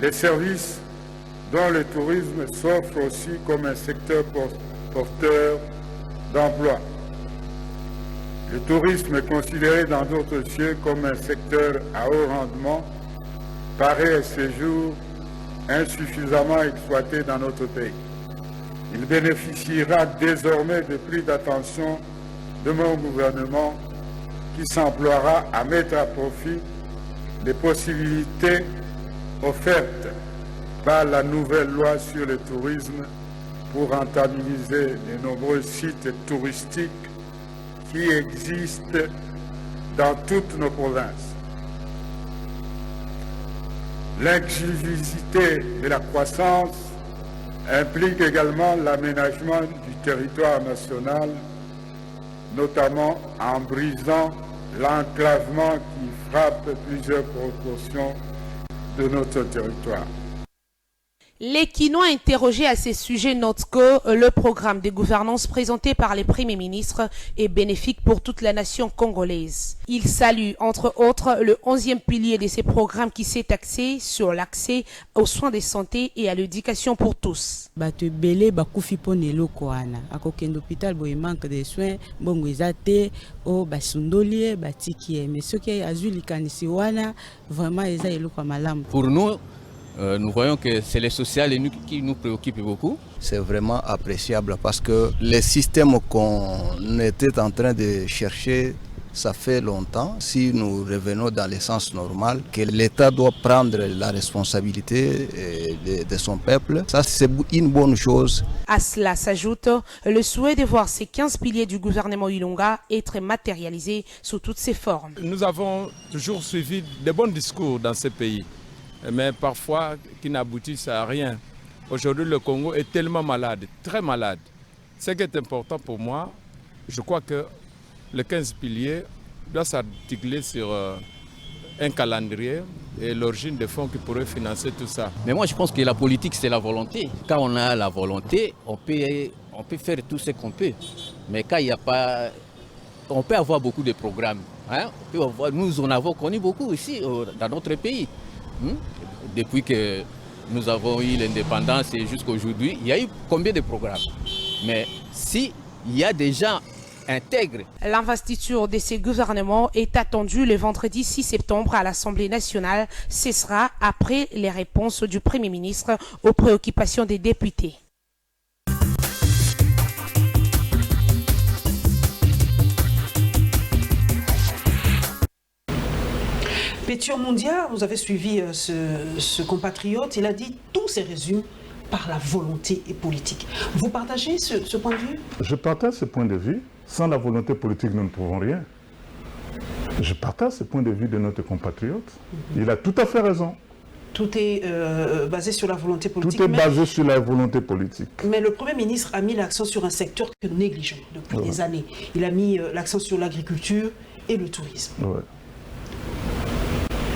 Les services dont le tourisme s'offre aussi comme un secteur porteur d'emploi. Le tourisme est considéré dans d'autres cieux comme un secteur à haut rendement, paraît à ce jour insuffisamment exploité dans notre pays. Il bénéficiera désormais de plus d'attention de mon gouvernement qui s'emploiera à mettre à profit les possibilités offertes par la nouvelle loi sur le tourisme pour rentabiliser les nombreux sites touristiques qui existent dans toutes nos provinces. L'inclusivité de la croissance implique également l'aménagement du territoire national, notamment en brisant l'enclavement qui frappe plusieurs proportions de notre territoire. Les Quinois interrogés à ces sujets notent que le programme de gouvernance présenté par les premiers ministres est bénéfique pour toute la nation congolaise. Ils saluent entre autres le 11e pilier de ces programmes qui s'est axé sur l'accès aux soins de santé et à l'éducation pour tous. Bato belé bakufi pone loko wana akokende hôpital boy manque de soins bongo ezate o basundolie batiki mais ce qui azuli kanisi wana vraiment eza eloko malamu. Pour nous nous voyons que c'est le social qui nous préoccupe beaucoup. C'est vraiment appréciable parce que les systèmes qu'on était en train de chercher, ça fait longtemps. Si nous revenons dans le sens normal, que l'État doit prendre la responsabilité de son peuple, ça c'est une bonne chose. À cela s'ajoute le souhait de voir ces 15 piliers du gouvernement Ilunga être matérialisés sous toutes ses formes. Nous avons toujours suivi de bons discours dans ce pays, mais parfois qui n'aboutissent à rien. Aujourd'hui, le Congo est tellement malade, très malade. Ce qui est important pour moi, je crois que les 15 piliers doivent s'articuler sur un calendrier et l'origine des fonds qui pourraient financer tout ça. Mais moi, je pense que la politique, c'est la volonté. Quand on a la volonté, on peut faire tout ce qu'on peut. Mais quand il n'y a pas... On peut avoir beaucoup de programmes. Hein? Nous en avons connu beaucoup ici, dans notre pays. Depuis que nous avons eu l'indépendance et jusqu'à aujourd'hui, il y a eu combien de programmes? Mais si il y a des gens intègres. L'investiture de ces gouvernements est attendue le vendredi 6 septembre à l'Assemblée nationale. Ce sera après les réponses du Premier ministre aux préoccupations des députés. Pétion Mondia, vous avez suivi ce compatriote, il a dit tout se résume par la volonté politique. Vous partagez ce point de vue? Je partage ce point de vue. Sans la volonté politique, nous ne pouvons rien. Je partage ce point de vue de notre compatriote. Il a tout à fait raison. Tout est basé sur la volonté politique. Tout est basé sur la volonté politique. Mais le Premier ministre a mis l'accent sur un secteur que nous négligeons depuis des années. Il a mis l'accent sur l'agriculture et le tourisme. Ouais.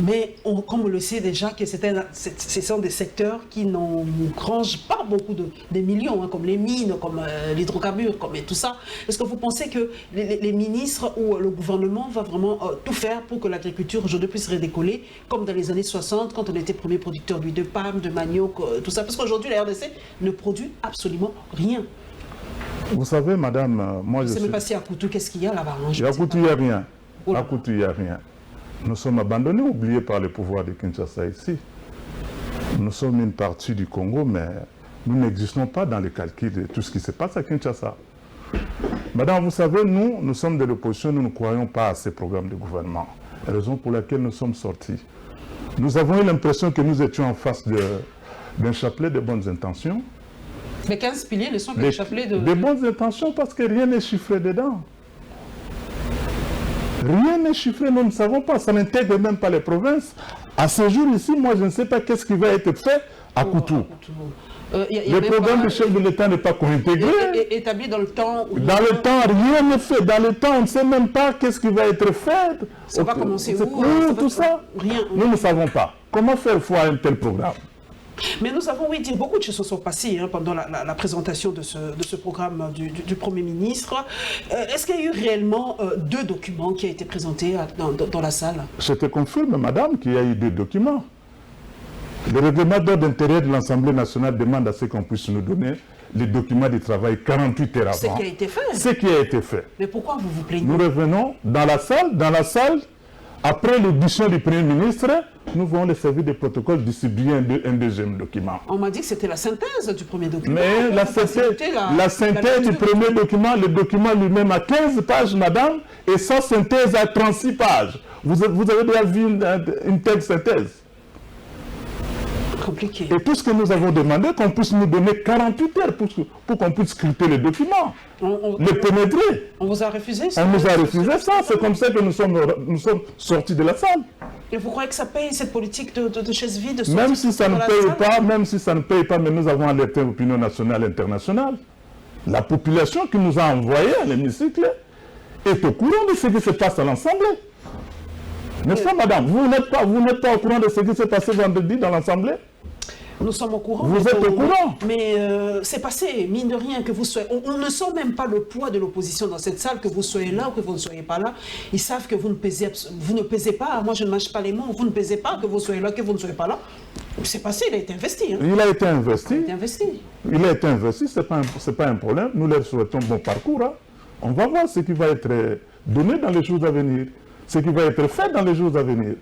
Mais comme on le sait déjà, que ce sont des secteurs qui n'engrangent pas beaucoup de millions, hein, comme les mines, comme l'hydrocarbure, comme tout ça. Est-ce que vous pensez que les ministres ou le gouvernement va vraiment tout faire pour que l'agriculture aujourd'hui puisse redécoller, comme dans les années 60, quand on était premier producteur d'huile de palme, de manioc, tout ça? Parce qu'aujourd'hui, la RDC ne produit absolument rien. Vous savez, madame, moi je sais même pas si à Koutou, qu'est-ce qu'il y a là-bas? À Koutou, il n'y a rien. À Koutou, il n'y a rien. Nous sommes abandonnés, oubliés par le pouvoir de Kinshasa ici. Nous sommes une partie du Congo, mais nous n'existons pas dans les calculs de tout ce qui se passe à Kinshasa. Madame, vous savez, nous sommes de l'opposition, nous ne croyons pas à ces programmes de gouvernement. Raison pour laquelle nous sommes sortis. Nous avons eu l'impression que nous étions en face d'un chapelet de bonnes intentions. Les 15 piliers ne sont que des chapelets de... De bonnes intentions parce que rien n'est chiffré dedans. Rien n'est chiffré, nous ne savons pas, ça n'intègre même pas les provinces. À ce jour ici, moi je ne sais pas qu'est-ce qui va être fait à Koutou. Le programme du chef de l'État n'est pas intégré. Établi dans le temps. Dans le temps, rien n'est fait. Dans le temps, on ne sait même pas qu'est-ce qui va être fait. Ça va commencer où? Tout ça. Rien. Nous ne savons pas. Comment faire foi à un tel programme? Mais nous avons, oui, dit beaucoup de choses se sont passées hein, pendant la présentation de ce programme du Premier ministre. Est-ce qu'il y a eu réellement 2 documents qui ont été présentés dans la salle? Je te confirme, madame, qu'il y a eu 2 documents. Le règlement d'ordre intérieur de l'Assemblée nationale demande à ce qu'on puisse nous donner les documents de travail 48 heures avant. Ce qui a été fait. Ce qui a été fait. Mais pourquoi vous vous plaignez? Nous revenons dans la salle, après l'audition du Premier ministre, nous voulons les services de protocole distribuer un deuxième document. On m'a dit que c'était la synthèse du premier document. Mais la synthèse du premier document, le document lui-même a 15 pages, madame, et sa synthèse a 36 pages. Vous avez déjà vu une telle synthèse? Compliqué. Et tout ce que nous avons demandé, qu'on puisse nous donner 48 heures pour qu'on puisse scripter le document, le pénétrer. On vous a refusé ça? On nous a refusé ça, c'est comme ça que nous sommes sortis de la salle. Et vous croyez que ça paye cette politique de chaise vide? Même si ça ne paye pas, mais nous avons alerté l'opinion nationale et internationale. La population qui nous a envoyés à l'hémicycle est au courant de ce qui se passe à l'Assemblée. N'est-ce pas, madame? Vous n'êtes pas au courant de ce qui s'est passé vendredi dans l'Assemblée? Nous sommes au courant. Vous êtes au courant? Mais c'est passé, mine de rien, que vous soyez... On ne sent même pas le poids de l'opposition dans cette salle, que vous soyez là ou que vous ne soyez pas là. Ils savent que vous ne pesez pas. Moi, je ne mâche pas les mots. Vous ne pesez pas, que vous soyez là, que vous ne soyez pas là. C'est passé, il a été investi. Hein. Il a été investi. Il a été investi, ce n'est pas un problème. Nous leur souhaitons bon parcours. Hein. On va voir ce qui va être donné dans les jours à venir, ce qui va être fait dans les jours à venir.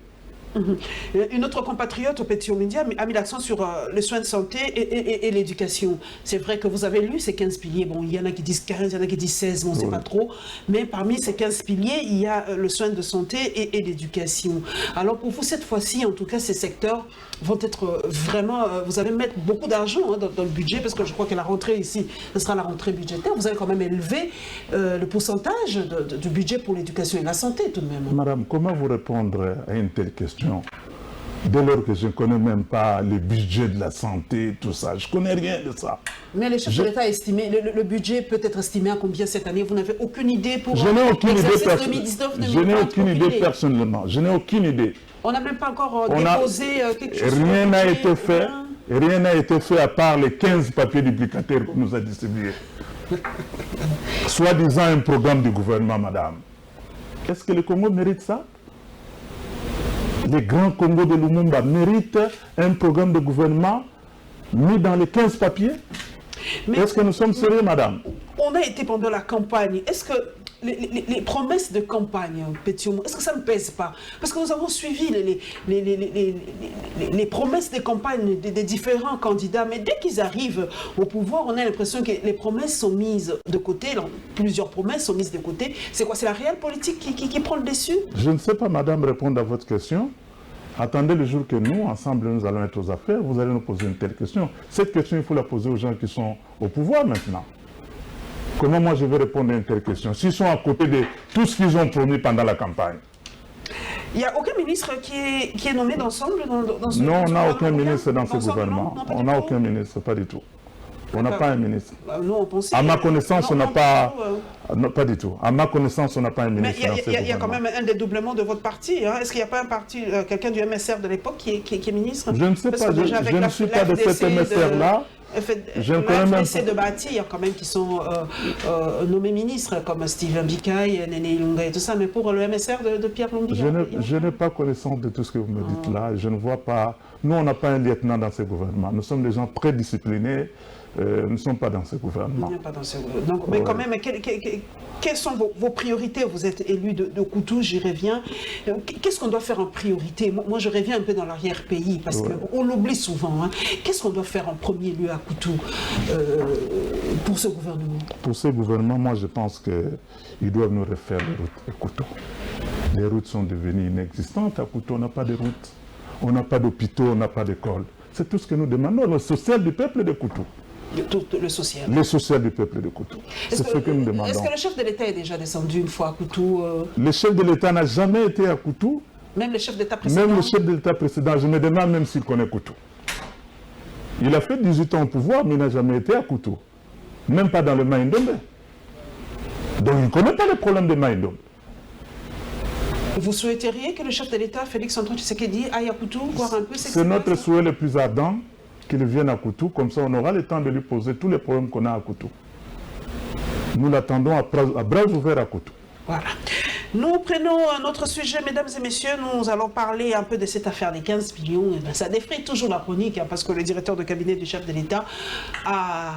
Une autre compatriote au Petit Média a mis l'accent sur les soins de santé et l'éducation. C'est vrai que vous avez lu ces 15 piliers. Bon, il y en a qui disent 15, il y en a qui disent 16, on ne sait pas trop. Mais parmi ces 15 piliers, il y a le soin de santé et l'éducation. Alors pour vous, cette fois-ci, en tout cas, ces secteurs vont être vraiment... vous allez mettre beaucoup d'argent hein, dans le budget, parce que je crois que la rentrée ici, ce sera la rentrée budgétaire. Vous allez quand même élever le pourcentage du budget pour l'éducation et la santé tout de même. Madame, comment vous répondre à une telle question? Dès lors que je ne connais même pas le budget de la santé, tout ça, je ne connais rien de ça. Mais les chefs de l'État estimé, le budget peut être estimé à combien cette année? Vous n'avez aucune idée pour l'exercice 2019-2020? Je n'ai aucune idée personnellement, je n'ai aucune idée. On n'a même pas encore déposé quelque chose? Rien n'a été fait, rien n'a été fait à part les 15 papiers duplicataires qu'on nous a distribués. Soi-disant un programme du gouvernement, madame. Est-ce que le Congo mérite ça? Les grands Congo de Lumumba méritent un programme de gouvernement mis dans les 15 papiers? Est-ce que nous sommes sérieux, madame? On a été pendant la campagne. Est-ce que les promesses de campagne, est-ce que ça ne pèse pas? Parce que nous avons suivi les promesses de campagne des différents candidats, mais dès qu'ils arrivent au pouvoir, on a l'impression que les promesses sont mises de côté, plusieurs promesses sont mises de côté. C'est quoi? C'est la réelle politique qui prend le dessus? Je ne sais pas, madame, répondre à votre question. Attendez le jour que nous, ensemble, nous allons être aux affaires, vous allez nous poser une telle question. Cette question, il faut la poser aux gens qui sont au pouvoir maintenant. Comment moi je vais répondre à une telle question s'ils sont à côté de tout ce qu'ils ont promis pendant la campagne? Il n'y a aucun ministre qui est nommé d'ensemble dans ce Non, on n'a aucun ministre dans ce gouvernement. On n'a aucun ministre, pas du tout. On n'a pas un ministre. Nous, on pensait, à ma connaissance, on n'a pas... Non, pas du tout. À ma connaissance, on n'a pas un ministre. Mais il y a quand même un dédoublement de votre parti. Hein. Est-ce qu'il n'y a pas un parti, quelqu'un du MSR de l'époque qui est ministre? Je ne sais pas, je ne suis pas de cet MSR-là. La FDC de bâtir quand même qui sont nommés ministres comme Steven Bikaï, Néné Ilunga et tout ça, mais pour le MSR de Pierre Lumbi. Je n'ai pas connaissance de tout ce que vous me dites là. Je ne vois pas. Nous, on n'a pas un lieutenant dans ce gouvernement. Nous sommes des gens très disciplinés. Nous ne sommes pas dans ce gouvernement. Pas dans ce gouvernement. Donc, mais quand même, quelles sont vos priorités? Vous êtes élu de Koutou, j'y reviens. Qu'est-ce qu'on doit faire en priorité? Moi, je reviens un peu dans l'arrière-pays, parce qu'on l'oublie souvent. Hein. Qu'est-ce qu'on doit faire en premier lieu à Koutou pour ce gouvernement? Pour ce gouvernement, moi, je pense qu'ils doivent nous refaire les routes à Koutou. Les routes sont devenues inexistantes à Koutou. On n'a pas de routes, on n'a pas d'hôpitaux, on n'a pas d'école. C'est tout ce que nous demandons, le social du peuple de Koutou. Le social. Le social du peuple de Koutou. C'est ce que nous demandons. Est-ce que le chef de l'État est déjà descendu une fois à Koutou? Le chef de l'État n'a jamais été à Koutou. Même le chef d'État précédent? Même le chef de l'État précédent, je me demande même s'il connaît Koutou. Il a fait 18 ans au pouvoir, mais il n'a jamais été à Koutou. Même pas dans le Maïndombe. Donc il ne connaît pas les problèmes de Maïndombe. Vous souhaiteriez que le chef de l'État, Félix Antoine Tshisekedi, aille à Koutou, voir un peu ce qui se passe? C'est notre souhait le plus ardent, qu'il vienne à Koutou, comme ça on aura le temps de lui poser tous les problèmes qu'on a à Koutou. Nous l'attendons à bras ouverts à Koutou. Voilà. Nous prenons un autre sujet, mesdames et messieurs, nous allons parler un peu de cette affaire des 15 millions. Et bien, ça défraie toujours la chronique, hein, parce que le directeur de cabinet du chef de l'État a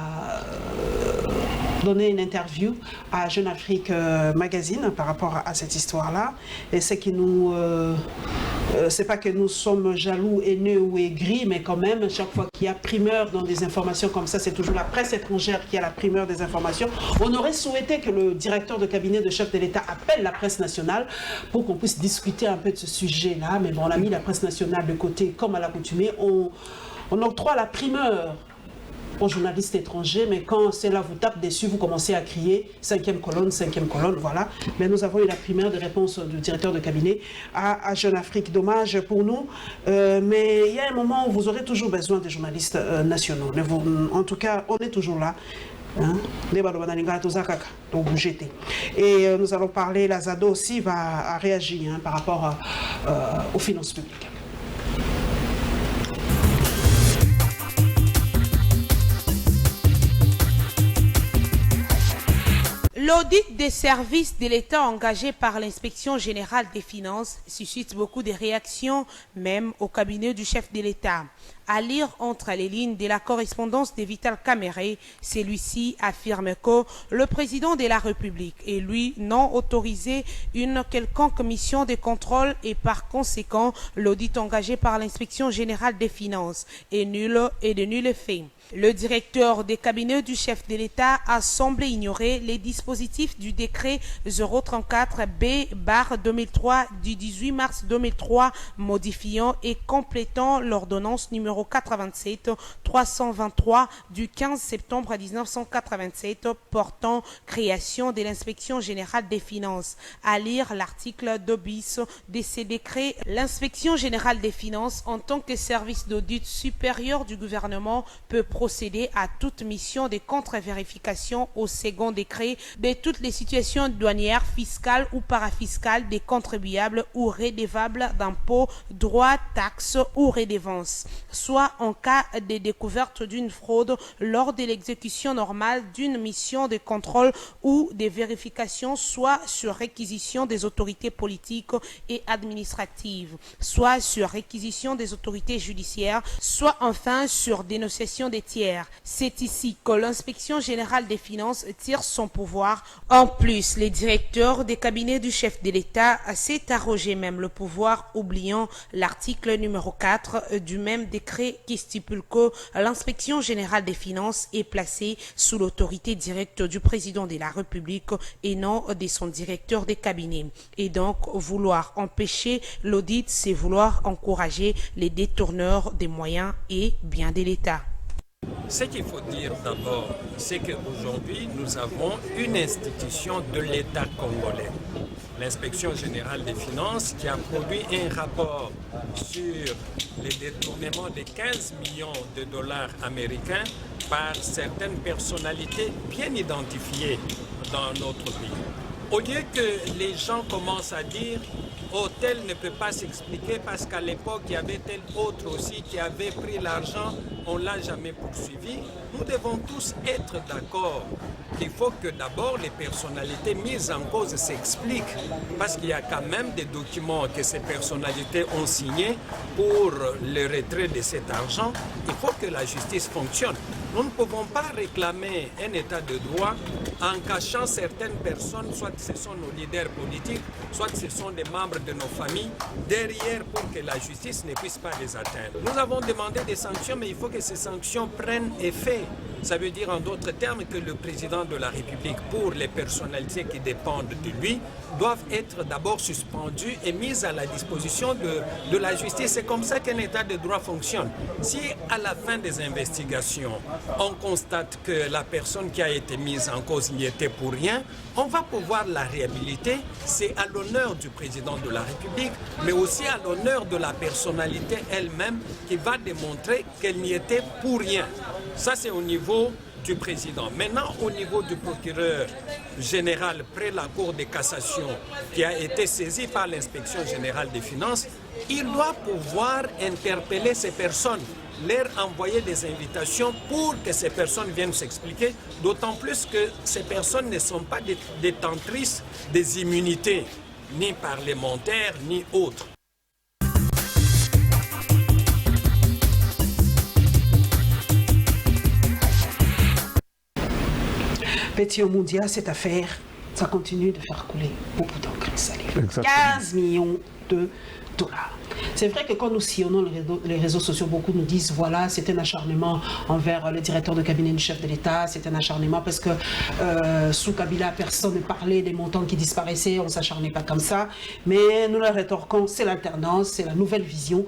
donné une interview à Jeune Afrique Magazine par rapport à cette histoire-là. Et c'est que nous... c'est pas que nous sommes jaloux, haineux ou aigris, mais quand même, chaque fois qu'il y a primeur dans des informations comme ça, c'est toujours la presse étrangère qui a la primeur des informations. On aurait souhaité que le directeur de cabinet de chef de l'État appelle la presse nationale pour qu'on puisse discuter un peu de ce sujet-là. Mais bon, on a mis la presse nationale de côté, comme à l'accoutumée. On octroie la primeur aux journalistes étrangers, mais quand cela vous tape dessus, vous commencez à crier cinquième colonne, voilà. Mais nous avons eu la primaire de réponse du directeur de cabinet à Jeune Afrique. Dommage pour nous, mais il y a un moment où vous aurez toujours besoin des journalistes nationaux. En tout cas, on est toujours là. Hein? Et nous allons parler, la ZADO aussi va réagir par rapport aux finances publiques. L'audit des services de l'État engagé par l'Inspection générale des finances suscite beaucoup de réactions, même au cabinet du chef de l'État. À lire entre les lignes de la correspondance de Vital Caméré, celui-ci affirme que le président de la République et lui n'ont autorisé une quelconque mission de contrôle et par conséquent l'audit engagé par l'Inspection générale des finances est nul et de nul effet. Le directeur des cabinets du chef de l'État a semblé ignorer les dispositifs du décret 034B/2003 du 18 mars 2003 modifiant et complétant l'ordonnance numéro 87-323 du 15 septembre 1987 portant création de l'Inspection générale des finances. À lire l'article 2 bis de ces décrets, l'Inspection générale des finances en tant que service d'audit supérieur du gouvernement peut procéder à toute mission de contre-vérification au second décret de toutes les situations douanières, fiscales ou parafiscales des contribuables ou redevables d'impôts, droits, taxes ou redevances, soit en cas de découverte d'une fraude lors de l'exécution normale d'une mission de contrôle ou de vérification, soit sur réquisition des autorités politiques et administratives, soit sur réquisition des autorités judiciaires, soit enfin sur dénonciation des tiers. C'est ici que l'Inspection générale des finances tire son pouvoir. En plus, les directeurs des cabinets du chef de l'État s'est arrogé même le pouvoir, oubliant l'article numéro 4 du même décret qui stipule que l'Inspection générale des finances est placée sous l'autorité directe du président de la République et non de son directeur des cabinets. Et donc, vouloir empêcher l'audit, c'est vouloir encourager les détourneurs des moyens et biens de l'État. Ce qu'il faut dire d'abord, c'est qu'aujourd'hui, nous avons une institution de l'État congolais, l'Inspection générale des finances, qui a produit un rapport sur les détournements de 15 millions de dollars américains par certaines personnalités bien identifiées dans notre pays. Au lieu que les gens commencent à dire « oh, tel ne peut pas s'expliquer parce qu'à l'époque, il y avait tel autre aussi qui avait pris l'argent, on ne l'a jamais poursuivi », nous devons tous être d'accord qu'il faut que d'abord les personnalités mises en cause s'expliquent, parce qu'il y a quand même des documents que ces personnalités ont signés pour le retrait de cet argent. Il faut que la justice fonctionne. Nous ne pouvons pas réclamer un état de droit en cachant certaines personnes, soit ce sont nos leaders politiques, soit ce sont des membres de nos familles, derrière pour que la justice ne puisse pas les atteindre. Nous avons demandé des sanctions, mais il faut que ces sanctions prennent effet. Ça veut dire en d'autres termes que le président de la République, pour les personnalités qui dépendent de lui, doivent être d'abord suspendus et mis à la disposition de la justice. C'est comme ça qu'un état de droit fonctionne. Si à la fin des investigations, on constate que la personne qui a été mise en cause n'y était pour rien, on va pouvoir la réhabiliter. C'est à l'honneur du président de la République, mais aussi à l'honneur de la personnalité elle-même qui va démontrer qu'elle n'y était pour rien. Ça, c'est au niveau du président. Maintenant, au niveau du procureur général près la Cour de cassation qui a été saisi par l'Inspection générale des finances, il doit pouvoir interpeller ces personnes, leur envoyer des invitations pour que ces personnes viennent s'expliquer, d'autant plus que ces personnes ne sont pas détentrices des immunités, ni parlementaires, ni autres. Petit Omundia, cette affaire, ça continue de faire couler beaucoup d'encre salée. 15 millions de dollars. C'est vrai que quand nous sillonnons les réseaux sociaux, beaucoup nous disent voilà, c'est un acharnement envers le directeur de cabinet du chef de l'État, c'est un acharnement parce que sous Kabila, personne ne parlait des montants qui disparaissaient, on ne s'acharnait pas comme ça. Mais nous leur rétorquons, c'est l'alternance, c'est la nouvelle vision.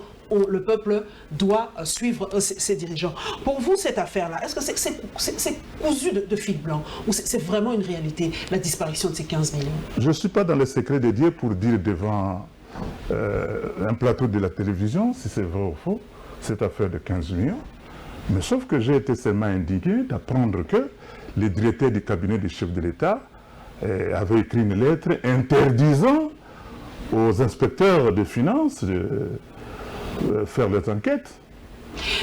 Le peuple doit suivre ses dirigeants. Pour vous, cette affaire-là, est-ce que c'est cousu de fil blanc ou c'est vraiment une réalité, la disparition de ces 15 millions? Je ne suis pas dans le secret de Dieu pour dire devant un plateau de la télévision si c'est vrai ou faux, cette affaire de 15 millions. Mais sauf que j'ai été seulement indigné d'apprendre que le directeur du cabinet du chef de l'État avait écrit une lettre interdisant aux inspecteurs de finances de faire les enquêtes.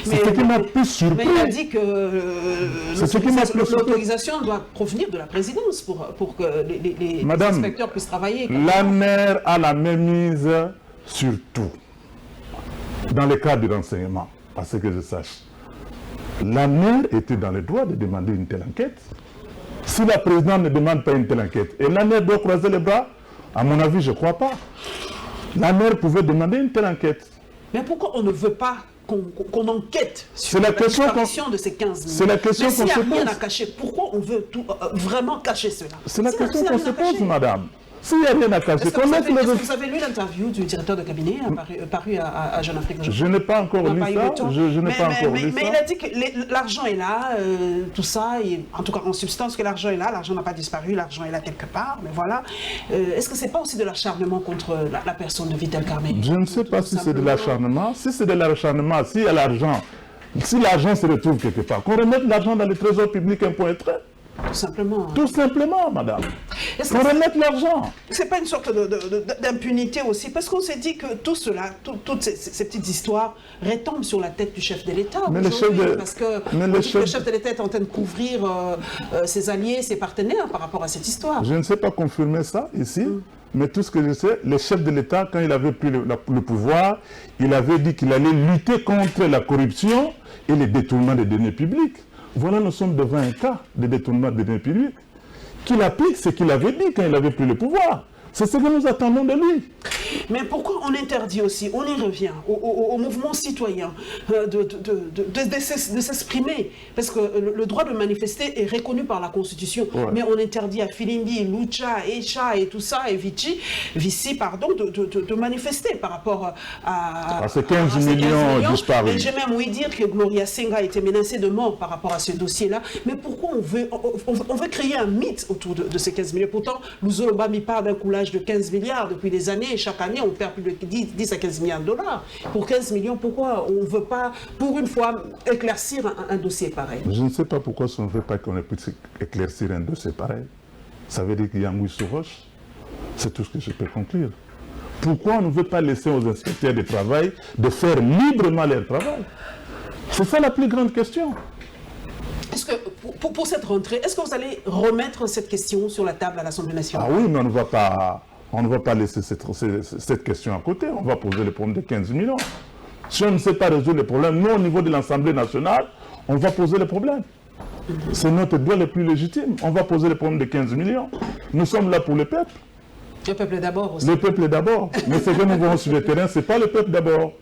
C'est ce qui m'a plus surpris. Mais il a dit que l'autorisation doit provenir de la présidence pour que les inspecteurs puissent travailler. L'ANER a la mainmise sur tout. Dans le cadre de l'enseignement, à ce que je sache. L'ANER était dans le droit de demander une telle enquête. Si la présidente ne demande pas une telle enquête, et l'ANER doit croiser les bras, à mon avis, je ne crois pas. L'ANER pouvait demander une telle enquête. Mais pourquoi on ne veut pas qu'on enquête sur la disparition de ces 15 millions? C'est la question qu'on se pose. Mais s'il n'y a rien à cacher, pourquoi on veut vraiment cacher cela? C'est la question qu'on se pose, madame. S'il n'y a rien à cacher, est-ce que vous avez lu l'interview du directeur de cabinet paru à Jeune Afrique? Je n'ai pas encore lu ça. Mais il a dit que l'argent est là, tout ça, et en tout cas en substance que l'argent est là, l'argent n'a pas disparu, l'argent est là quelque part, mais voilà. Est-ce que ce n'est pas aussi de l'acharnement contre la personne de Vital Kamerhe? Je ne sais pas si c'est de l'acharnement. Si c'est de l'acharnement, s'il y a l'argent, si l'argent se retrouve quelque part, qu'on remette l'argent dans le trésor public, un point trait. Tout simplement. Tout simplement, madame. Qu'on remette l'argent. C'est pas une sorte d'impunité aussi, parce qu'on s'est dit que tout cela, toutes ces petites histoires retombent sur la tête du chef de l'État. Parce que le chef de l'État est en train de couvrir ses alliés, ses partenaires par rapport à cette histoire. Je ne sais pas confirmer ça ici, mais tout ce que je sais, le chef de l'État, quand il avait pris le pouvoir, il avait dit qu'il allait lutter contre la corruption et les détournements des deniers publics. Voilà, nous sommes devant un cas de détournement des deniers publics qu'il applique ce qu'il avait dit quand il avait pris le pouvoir. C'est ce que nous attendons de lui. Mais pourquoi on interdit aussi, on y revient, au mouvement citoyen de s'exprimer? Parce que le droit de manifester est reconnu par la Constitution, mais on interdit à Filimbi, Lucha, Echa et tout ça, et Vici, pardon, de manifester par rapport à ces 15 millions disparus. J'ai même ouï dire que Gloria Senga a été menacée de mort par rapport à ce dossier-là. Mais pourquoi on veut créer un mythe autour de ces 15 millions? Pourtant, Luzolo Bami parle d'un coulage de 15 milliards depuis des années, et chaque année, on perd plus de 10 à 15 milliards de dollars. Pour 15 millions, pourquoi on ne veut pas, pour une fois, éclaircir un dossier pareil? Je ne sais pas pourquoi on ne veut pas qu'on puisse éclaircir un dossier pareil. Ça veut dire qu'il y a un mouille sur roche. C'est tout ce que je peux conclure. Pourquoi on ne veut pas laisser aux inspecteurs de travail de faire librement leur travail? C'est ça la plus grande question. Est-ce que, pour cette rentrée, est-ce que vous allez remettre cette question sur la table à l'Assemblée nationale? Ah oui, mais on ne va pas laisser cette question à côté. On va poser le problème de 15 millions. Si on ne sait pas résoudre les problèmes, nous, au niveau de l'Assemblée nationale, on va poser les problèmes. C'est notre droit le plus légitime. On va poser le problème de 15 millions. Nous sommes là pour le peuple. Le peuple d'abord aussi. Le peuple d'abord. Mais ce que nous voyons sur le terrain, ce n'est pas le peuple d'abord.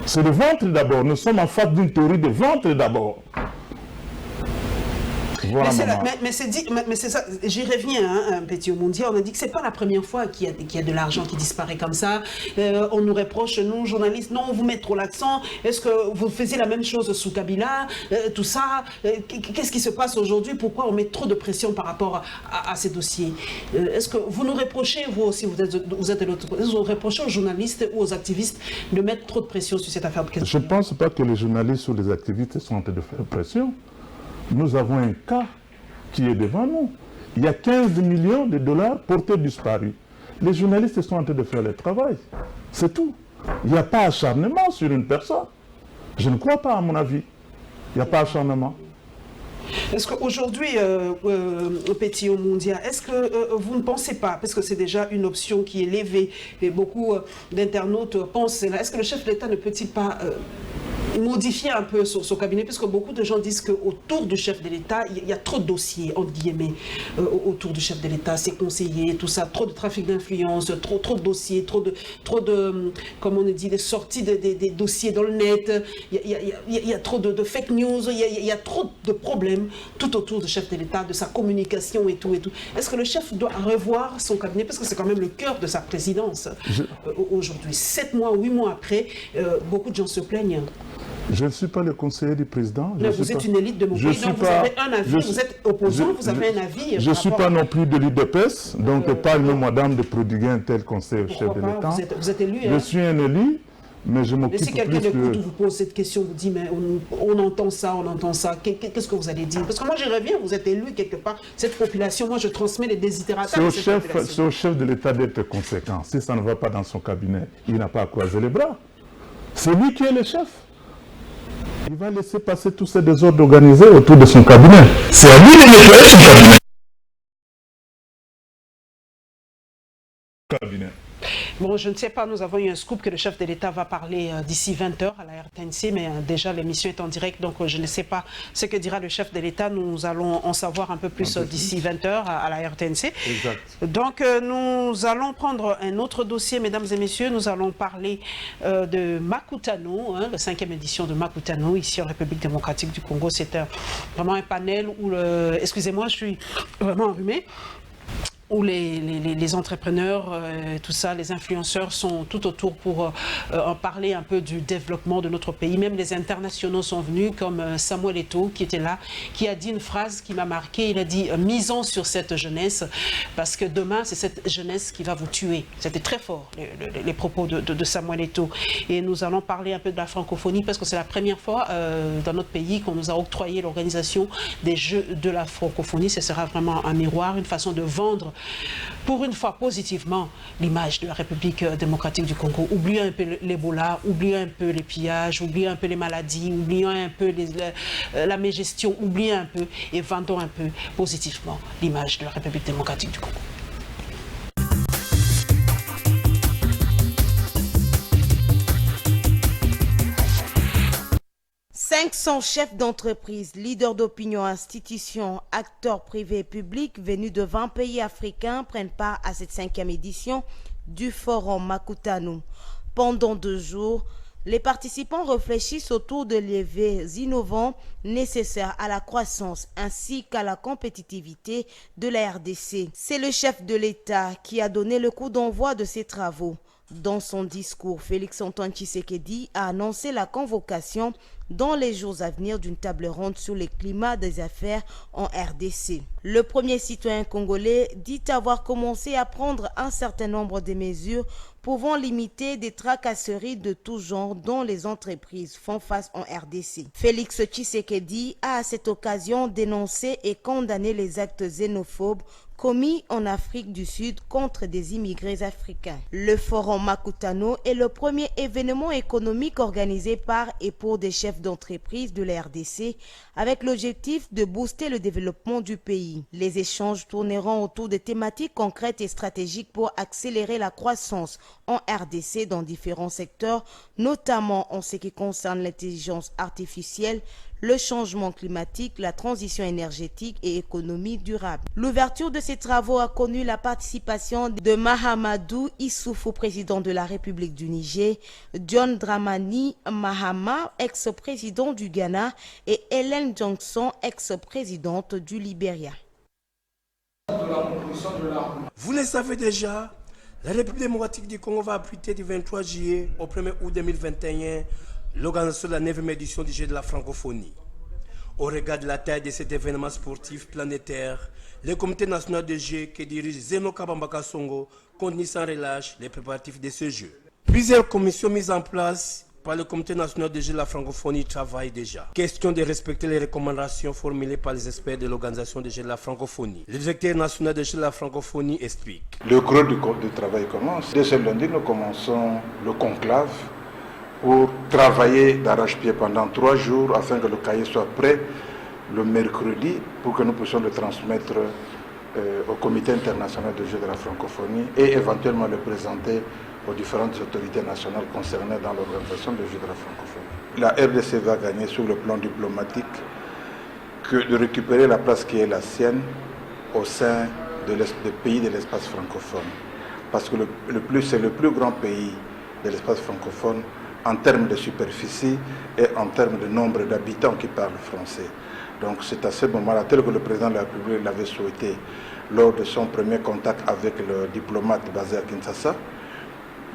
C'est le ventre d'abord. Nous sommes en face d'une théorie de ventre d'abord. Voilà, mais c'est ça, j'y reviens, hein, Petit Omondia, on a dit que ce n'est pas la première fois qu'il y a de l'argent qui disparaît comme ça. On nous reproche, nous, journalistes, non, vous mettez trop l'accent. Est-ce que vous faisiez la même chose sous Kabila? Tout ça, qu'est-ce qui se passe aujourd'hui? Pourquoi on met trop de pression par rapport à ces dossiers? Est-ce que vous nous reprochez, vous aussi, vous êtes de l'autre côté, vous reprochez aux journalistes ou aux activistes de mettre trop de pression sur cette affaire de 15 millions? Je ne pense pas que les journalistes ou les activistes sont en train de faire pression. Nous avons un cas qui est devant nous. Il y a 15 millions de dollars portés disparus. Les journalistes sont en train de faire le travail. C'est tout. Il n'y a pas acharnement sur une personne. Je ne crois pas, à mon avis. Il n'y a pas acharnement. Est-ce qu'aujourd'hui, Petit Omondia, est-ce que vous ne pensez pas, parce que c'est déjà une option qui est levée, et beaucoup d'internautes pensent, est-ce que le chef de l'État ne peut-il pas modifier un peu son cabinet, puisque beaucoup de gens disent qu'autour du chef de l'État, il y a trop de dossiers, entre guillemets, autour du chef de l'État, ses conseillers, tout ça, trop de trafic d'influence, trop de dossiers, trop de, comme on dit, des sorties des dossiers dans le net, il y a trop de fake news, il y a trop de problèmes tout autour du chef de l'État, de sa communication et tout. Est-ce que le chef doit revoir son cabinet, parce que c'est quand même le cœur de sa présidence aujourd'hui, 7 mois, 8 mois après, beaucoup de gens se plaignent. Je ne suis pas le conseiller du président. Mais vous êtes une élite de mon pays, donc vous avez un avis, vous êtes opposant, vous avez un avis. Je ne suis pas non plus de l'UDPS, donc parle-moi madame de prodiguer un tel conseil au chef de l'État. Vous êtes élu, hein? Je suis un élu, mais je m'occupe plus de... Si quelqu'un d'écoute vous pose cette question, vous dit, mais on entend ça, qu'est-ce que vous allez dire? Parce que moi, je reviens, vous êtes élu quelque part, cette population, moi, je transmets les desiderata de cette population. C'est au chef de l'État d'être conséquent. Si ça ne va pas dans son cabinet, il n'a pas à croiser les bras. C'est lui qui est le chef. Il va laisser passer tous ces désordres organisés autour de son cabinet. C'est à lui de nettoyer son cabinet. Bon, je ne sais pas, nous avons eu un scoop que le chef de l'État va parler d'ici 20h à la RTNC, mais déjà l'émission est en direct, donc je ne sais pas ce que dira le chef de l'État. Nous allons en savoir un peu plus d'ici 20h à la RTNC. Exact. Donc nous allons prendre un autre dossier, mesdames et messieurs. Nous allons parler de Makutano, hein, la 5e édition de Makutano, ici en République démocratique du Congo. C'est vraiment un panel où, excusez-moi, je suis vraiment enrhumée, où les entrepreneurs, tout ça, les influenceurs sont tout autour pour en parler un peu du développement de notre pays. Même les internationaux sont venus, comme Samuel Eto'o qui était là, qui a dit une phrase qui m'a marqué. Il a dit « Misons sur cette jeunesse, parce que demain, c'est cette jeunesse qui va vous tuer ». C'était très fort, les propos de Samuel Eto'o. Et nous allons parler un peu de la francophonie, parce que c'est la première fois dans notre pays qu'on nous a octroyé l'organisation des Jeux de la francophonie. Ce sera vraiment un miroir, une façon de vendre pour une fois positivement l'image de la République démocratique du Congo. Oublions un peu l'Ebola, oublions un peu les pillages, oublions un peu les maladies, oublions un peu la mégestion, oublions un peu et vendons un peu positivement l'image de la République démocratique du Congo. 500 chefs d'entreprise, leaders d'opinion, institutions, acteurs privés et publics venus de 20 pays africains prennent part à cette 5e édition du forum Makutano. Pendant 2 jours, les participants réfléchissent autour de leviers innovants nécessaires à la croissance ainsi qu'à la compétitivité de la RDC. C'est le chef de l'État qui a donné le coup d'envoi de ces travaux. Dans son discours, Félix-Antoine Tshisekedi a annoncé la convocation dans les jours à venir d'une table ronde sur le climat des affaires en RDC. Le premier citoyen congolais dit avoir commencé à prendre un certain nombre de mesures pouvant limiter des tracasseries de tout genre dont les entreprises font face en RDC. Félix Tshisekedi a à cette occasion dénoncé et condamné les actes xénophobes commis en Afrique du Sud contre des immigrés africains. Le forum Makutano est le premier événement économique organisé par et pour des chefs d'entreprise de la RDC avec l'objectif de booster le développement du pays. Les échanges tourneront autour de thématiques concrètes et stratégiques pour accélérer la croissance en RDC dans différents secteurs, notamment en ce qui concerne l'intelligence artificielle, le changement climatique, la transition énergétique et économie durable. L'ouverture de ces travaux a connu la participation de Mahamadou Issoufou, président de la République du Niger, John Dramani Mahama, ex-président du Ghana, et Hélène Johnson, ex-présidente du Libéria. Vous le savez déjà, la République démocratique du Congo va appuyer du 23 juillet au 1er août 2021 l'organisation de la 9e édition du Jeu de la francophonie. Au regard de la taille de cet événement sportif planétaire, le comité national de jeux que dirige Zeno Kabambaka Songo continue sans relâche les préparatifs de ce jeu. Plusieurs commissions mises en place par le comité national de jeux de la francophonie travaillent déjà. Question de respecter les recommandations formulées par les experts de l'organisation des jeux de la francophonie. Le directeur national des jeux de la francophonie explique. Le gros du travail commence. Dès ce lundi, nous commençons le conclave pour travailler d'arrache-pied pendant 3 jours afin que le cahier soit prêt le mercredi pour que nous puissions le transmettre au comité international de jeux de la francophonie et éventuellement le présenter aux différentes autorités nationales concernées dans l'organisation des jeux de la francophonie. La RDC va gagner sur le plan diplomatique que de récupérer la place qui est la sienne au sein des pays de l'espace francophone. Parce que c'est le plus grand pays de l'espace francophone en termes de superficie et en termes de nombre d'habitants qui parlent français. Donc c'est à ce moment-là, tel que le président de la République l'avait souhaité lors de son premier contact avec le diplomate basé à Kinshasa,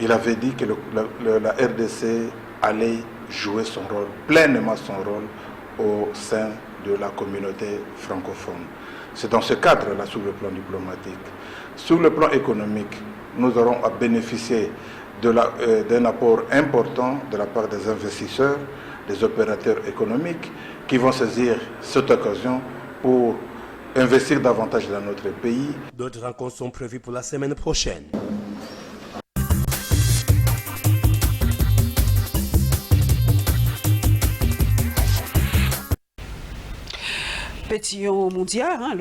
il avait dit que la RDC allait jouer son rôle, pleinement son rôle au sein de la communauté francophone. C'est dans ce cadre-là, sur le plan diplomatique. Sur le plan économique, nous aurons à bénéficier d'un apport important de la part des investisseurs, des opérateurs économiques qui vont saisir cette occasion pour investir davantage dans notre pays. D'autres rencontres sont prévues pour la semaine prochaine. Pétillon mondial, hein,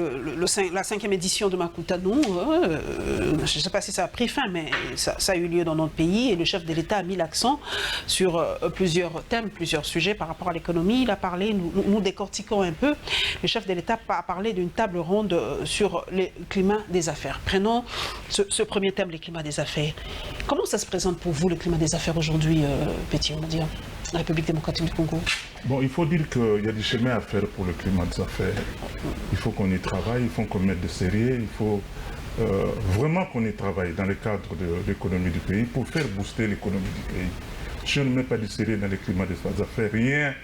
la 5e édition de Makutano, je ne sais pas si ça a pris fin, mais ça a eu lieu dans notre pays et le chef de l'État a mis l'accent sur plusieurs thèmes, plusieurs sujets par rapport à l'économie. Il a parlé, nous décortiquons un peu, le chef de l'État a parlé d'une table ronde sur le climat des affaires. Prenons ce premier thème, le climat des affaires. Comment ça se présente pour vous, le climat des affaires aujourd'hui, Pétillon mondial, la République démocratique du Congo? Bon, il faut dire qu'il y a du chemin à faire pour le climat des affaires. Il faut qu'on y travaille, il faut qu'on mette de sérieux, il faut vraiment qu'on y travaille dans le cadre de l'économie du pays pour faire booster l'économie du pays. Si on ne met pas de sérieux dans le climat des affaires, rien...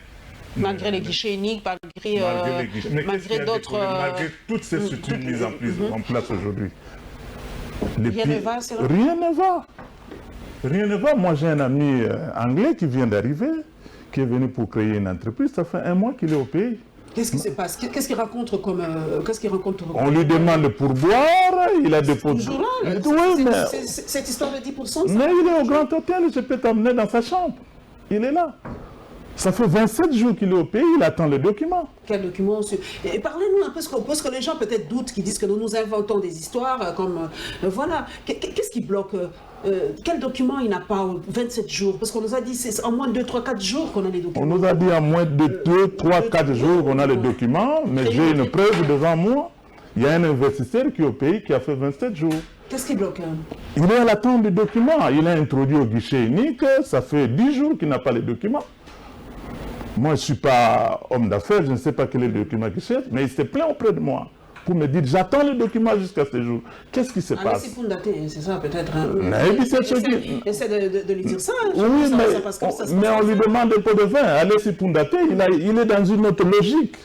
Malgré les guichets uniques, malgré d'autres... Malgré toutes ces structures mises en place aujourd'hui. Rien ne va, c'est vrai? Rien ne va. Rien ne va. Moi, j'ai un ami anglais qui vient d'arriver, qui est venu pour créer une entreprise. Ça fait 1 mois qu'il est au pays. Qu'est-ce qui se passe? Qu'est-ce qu'il rencontre comme... On lui demande le pourboire, il a des pots... Toujours là, oui, mais... cette histoire de 10%, ça... Mais il est au Grand Hôtel, je peux t'emmener dans sa chambre. Il est là. Ça fait 27 jours qu'il est au pays, il attend le document. Quel document? Et parlez-nous un peu, parce que les gens peut-être doutent, qui disent que nous inventons des histoires, comme... voilà. Qu'est-ce qui bloque? Quel document il n'a pas 27 jours? Parce qu'on nous a dit c'est en moins de 2, 3, 4 jours qu'on a les documents. On nous a dit en moins de 2, 3, 4 jours qu'on a les documents, mais j'ai une preuve devant moi. Il y a un investisseur qui est au pays qui a fait 27 jours. Qu'est-ce qui bloque? Il est à l'attente des documents. Il a introduit au guichet unique, ça fait 10 jours qu'il n'a pas les documents. Moi, je ne suis pas homme d'affaires, je ne sais pas quel est le document qu'il cherche, mais il s'est plaint auprès de moi pour me dire, j'attends le document jusqu'à ce jour. Qu'est-ce qui se passe? C'est pour dater, c'est ça peut-être. Essaie de lui dire ça. Oui, mais on lui demande un peu de vin. Alessi Poundaté, il est dans une autre logique.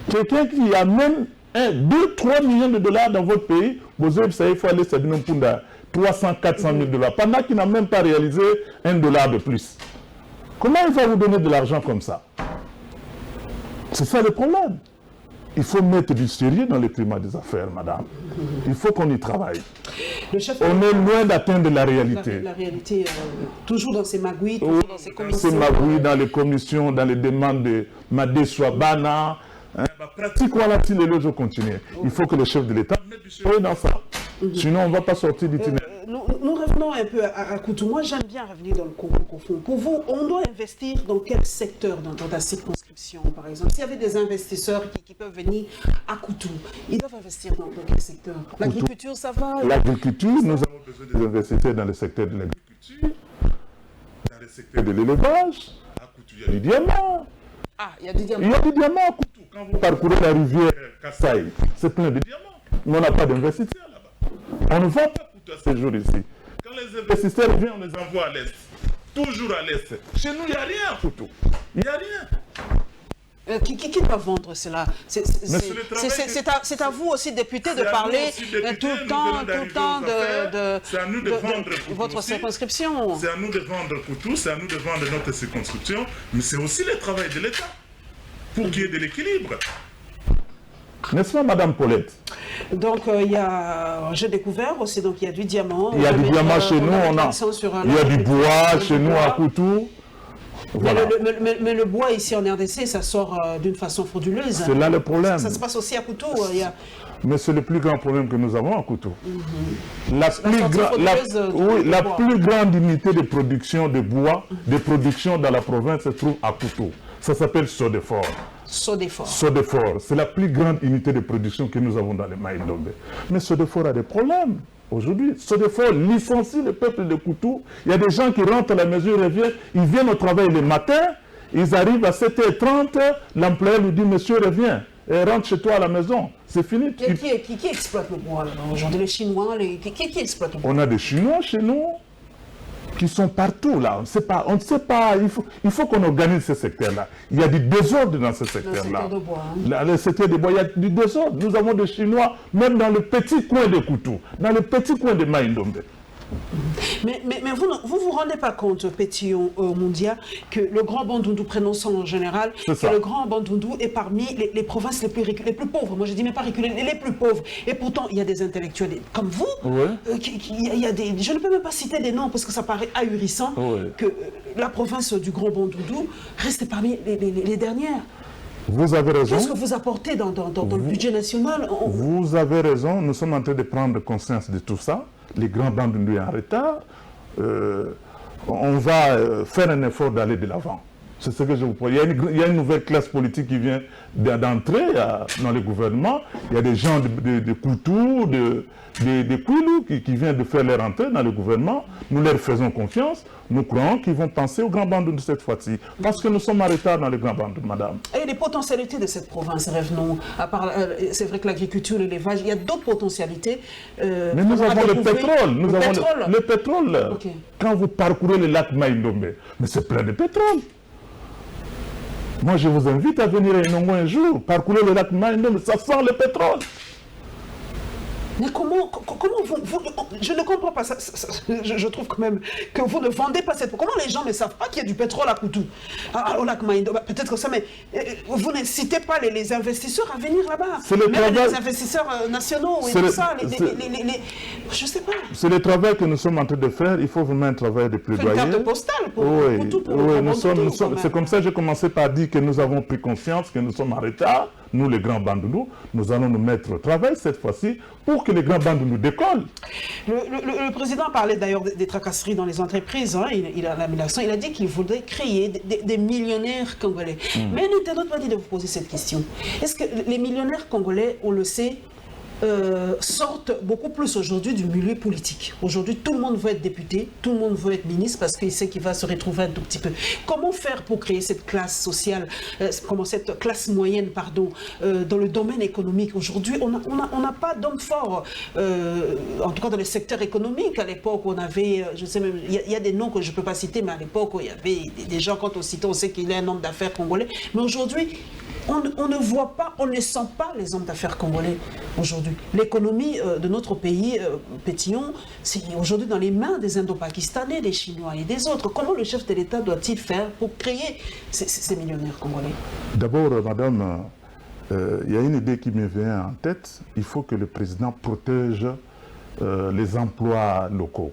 Quelqu'un qui amène 2-3 millions de dollars dans votre pays, vous avez ça, il faut aller Sadino Pounda, 300-400 000 dollars, pendant qu'il n'a même pas réalisé $1 de plus. Comment il va vous donner de l'argent comme ça? C'est ça le problème. Il faut mettre du sérieux dans le climat des affaires, madame. Il faut qu'on y travaille. On est loin d'atteindre la réalité. La réalité, toujours dans ces magouilles, toujours dans ces commissions. Ces magouilles, dans les commissions, dans les demandes de Madé Swabana. Pratique, voilà, si les loges continuent. Il faut que le chef de l'État mette du sérieux dans ça. Sinon, on ne va pas sortir d'itinéraire. Nous revenons un peu à Koutou. Moi, j'aime bien revenir dans le Congo profond. Pour vous, on doit investir dans quel secteur dans ta circonscription, par exemple? S'il y avait des investisseurs qui peuvent venir à Koutou, ils doivent investir dans quel secteur? L'agriculture, ça va? L'agriculture, nous avons besoin des investisseurs dans le secteur de l'agriculture, dans le secteur de l'élevage. À Koutou, il y a du diamant. Ah, il y a du diamant. Il y a du diamant à Koutou. Quand vous parcourez la rivière Kassai, c'est plein de diamants. Mais on n'a pas d'investisseurs là-bas. On ne vend pas Koutou à ces jours ici. Quand les investisseurs viennent, on les envoie à l'est. Toujours à l'est. Chez nous, il n'y a rien à Koutou. Il n'y a rien. Qui va vendre cela? C'est à vous aussi, député, de parler tout le temps de votre circonscription. C'est à nous de vendre Koutou, c'est à nous de vendre notre circonscription, mais c'est aussi le travail de l'État pour qu'il y ait de l'équilibre. N'est-ce pas, Madame Paulette? Donc, j'ai découvert aussi, donc il y a du diamant. Il y a du diamant chez nous, il y a du bois chez nous à Koutou. Voilà. Mais le bois ici en RDC, ça sort d'une façon frauduleuse. C'est là le problème. Ça se passe aussi à Koutou. Mais c'est le plus grand problème que nous avons à Koutou. La plus grande unité de production de bois, de production dans la province se trouve à Koutou. Ça s'appelle Sodefort. Sodefort, c'est la plus grande unité de production que nous avons dans les Maïndombe. Mais Sodefort a des problèmes. Aujourd'hui, Sodefort licencie le peuple de Koutou. Il y a des gens qui rentrent à la maison, ils viennent au travail le matin, ils arrivent à 7h30, l'employeur lui dit, monsieur, reviens, et rentre chez toi à la maison. C'est fini. Qui exploite le bois aujourd'hui? Les Chinois, qui exploite le bois? On a des Chinois chez nous qui sont partout là. On ne sait pas, il faut qu'on organise ce secteur-là. Il y a du désordre dans ce secteur-là. Le secteur de bois, il y a du désordre. Nous avons des Chinois, même dans le petit coin de Koutou, dans le petit coin de Maïndombe. Mais vous rendez pas compte, Pétillon Moundia, que le Grand Bandundu, prénom son en général, que le Grand Bandundu est parmi les provinces les plus pauvres. Moi je dis même pas reculées, les plus pauvres. Et pourtant il y a des intellectuels comme vous, je ne peux même pas citer des noms parce que ça paraît ahurissant que la province du Grand Bandundu reste parmi les dernières. Vous avez raison. Qu'est-ce que vous apportez dans le budget national? Vous avez raison, nous sommes en train de prendre conscience de tout ça. Les grands Bandundu en retard. On va faire un effort d'aller de l'avant. C'est ce que je vous propose. Il y a une nouvelle classe politique qui vient d'entrer dans le gouvernement. Il y a des gens de Koutou, de Kouilou qui viennent de faire leur entrée dans le gouvernement. Nous leur faisons confiance. Nous croyons qu'ils vont penser au Grand Bandundu cette fois-ci. Parce que nous sommes en retard dans le Grand Bandundu, madame. Et les potentialités de cette province, revenons. C'est vrai que l'agriculture, l'élevage, il y a d'autres potentialités. Mais nous avons le pétrole. Nous avons le pétrole. Okay. Quand vous parcourez le lac Maïndombe, mais c'est plein de pétrole. Moi, je vous invite à venir à Inongo un jour, parcourir le lac Maïndombe, ça sent le pétrole. Mais comment vous je ne comprends pas ça, je trouve quand même que vous ne vendez pas cette... Comment les gens ne savent pas qu'il y a du pétrole à Koutou, au lac Maïndombe? Peut-être que ça, mais vous n'incitez pas les investisseurs à venir là-bas. Même les investisseurs nationaux et tout ça, je ne sais pas. C'est le travail que nous sommes en train de faire. Il faut vraiment un travail de plaidoyer. Une carte postale pour Koutou. C'est comme ça que j'ai commencé par dire que nous avons pris conscience que nous sommes en retard. Nous, les grands Bandundu, nous allons nous mettre au travail cette fois-ci pour que les grands Bandundu décollent. Le président parlait d'ailleurs des tracasseries dans les entreprises. Hein. Il a dit qu'il voudrait créer des millionnaires congolais. Mais un internaute m'a dit de vous poser cette question. Est-ce que les millionnaires congolais, on le sait, sortent beaucoup plus aujourd'hui du milieu politique. Aujourd'hui, tout le monde veut être député, tout le monde veut être ministre parce qu'il sait qu'il va se retrouver un tout petit peu. Comment faire pour créer cette classe sociale, cette classe moyenne, pardon, dans le domaine économique? Aujourd'hui, on n'a pas d'hommes forts, en tout cas dans le secteur économique. À l'époque, on avait, je sais même, il y a des noms que je ne peux pas citer, mais à l'époque, il y avait des gens, quand on citait, on sait qu'il est un homme d'affaires congolais. Mais aujourd'hui, on ne voit pas, on ne sent pas les hommes d'affaires congolais aujourd'hui. L'économie de notre pays, Pétillon, c'est aujourd'hui dans les mains des Indo-Pakistanais, des Chinois et des autres. Comment le chef de l'État doit-il faire pour créer ces millionnaires congolais? D'abord, madame, il y a une idée qui me vient en tête. Il faut que le président protège les emplois locaux.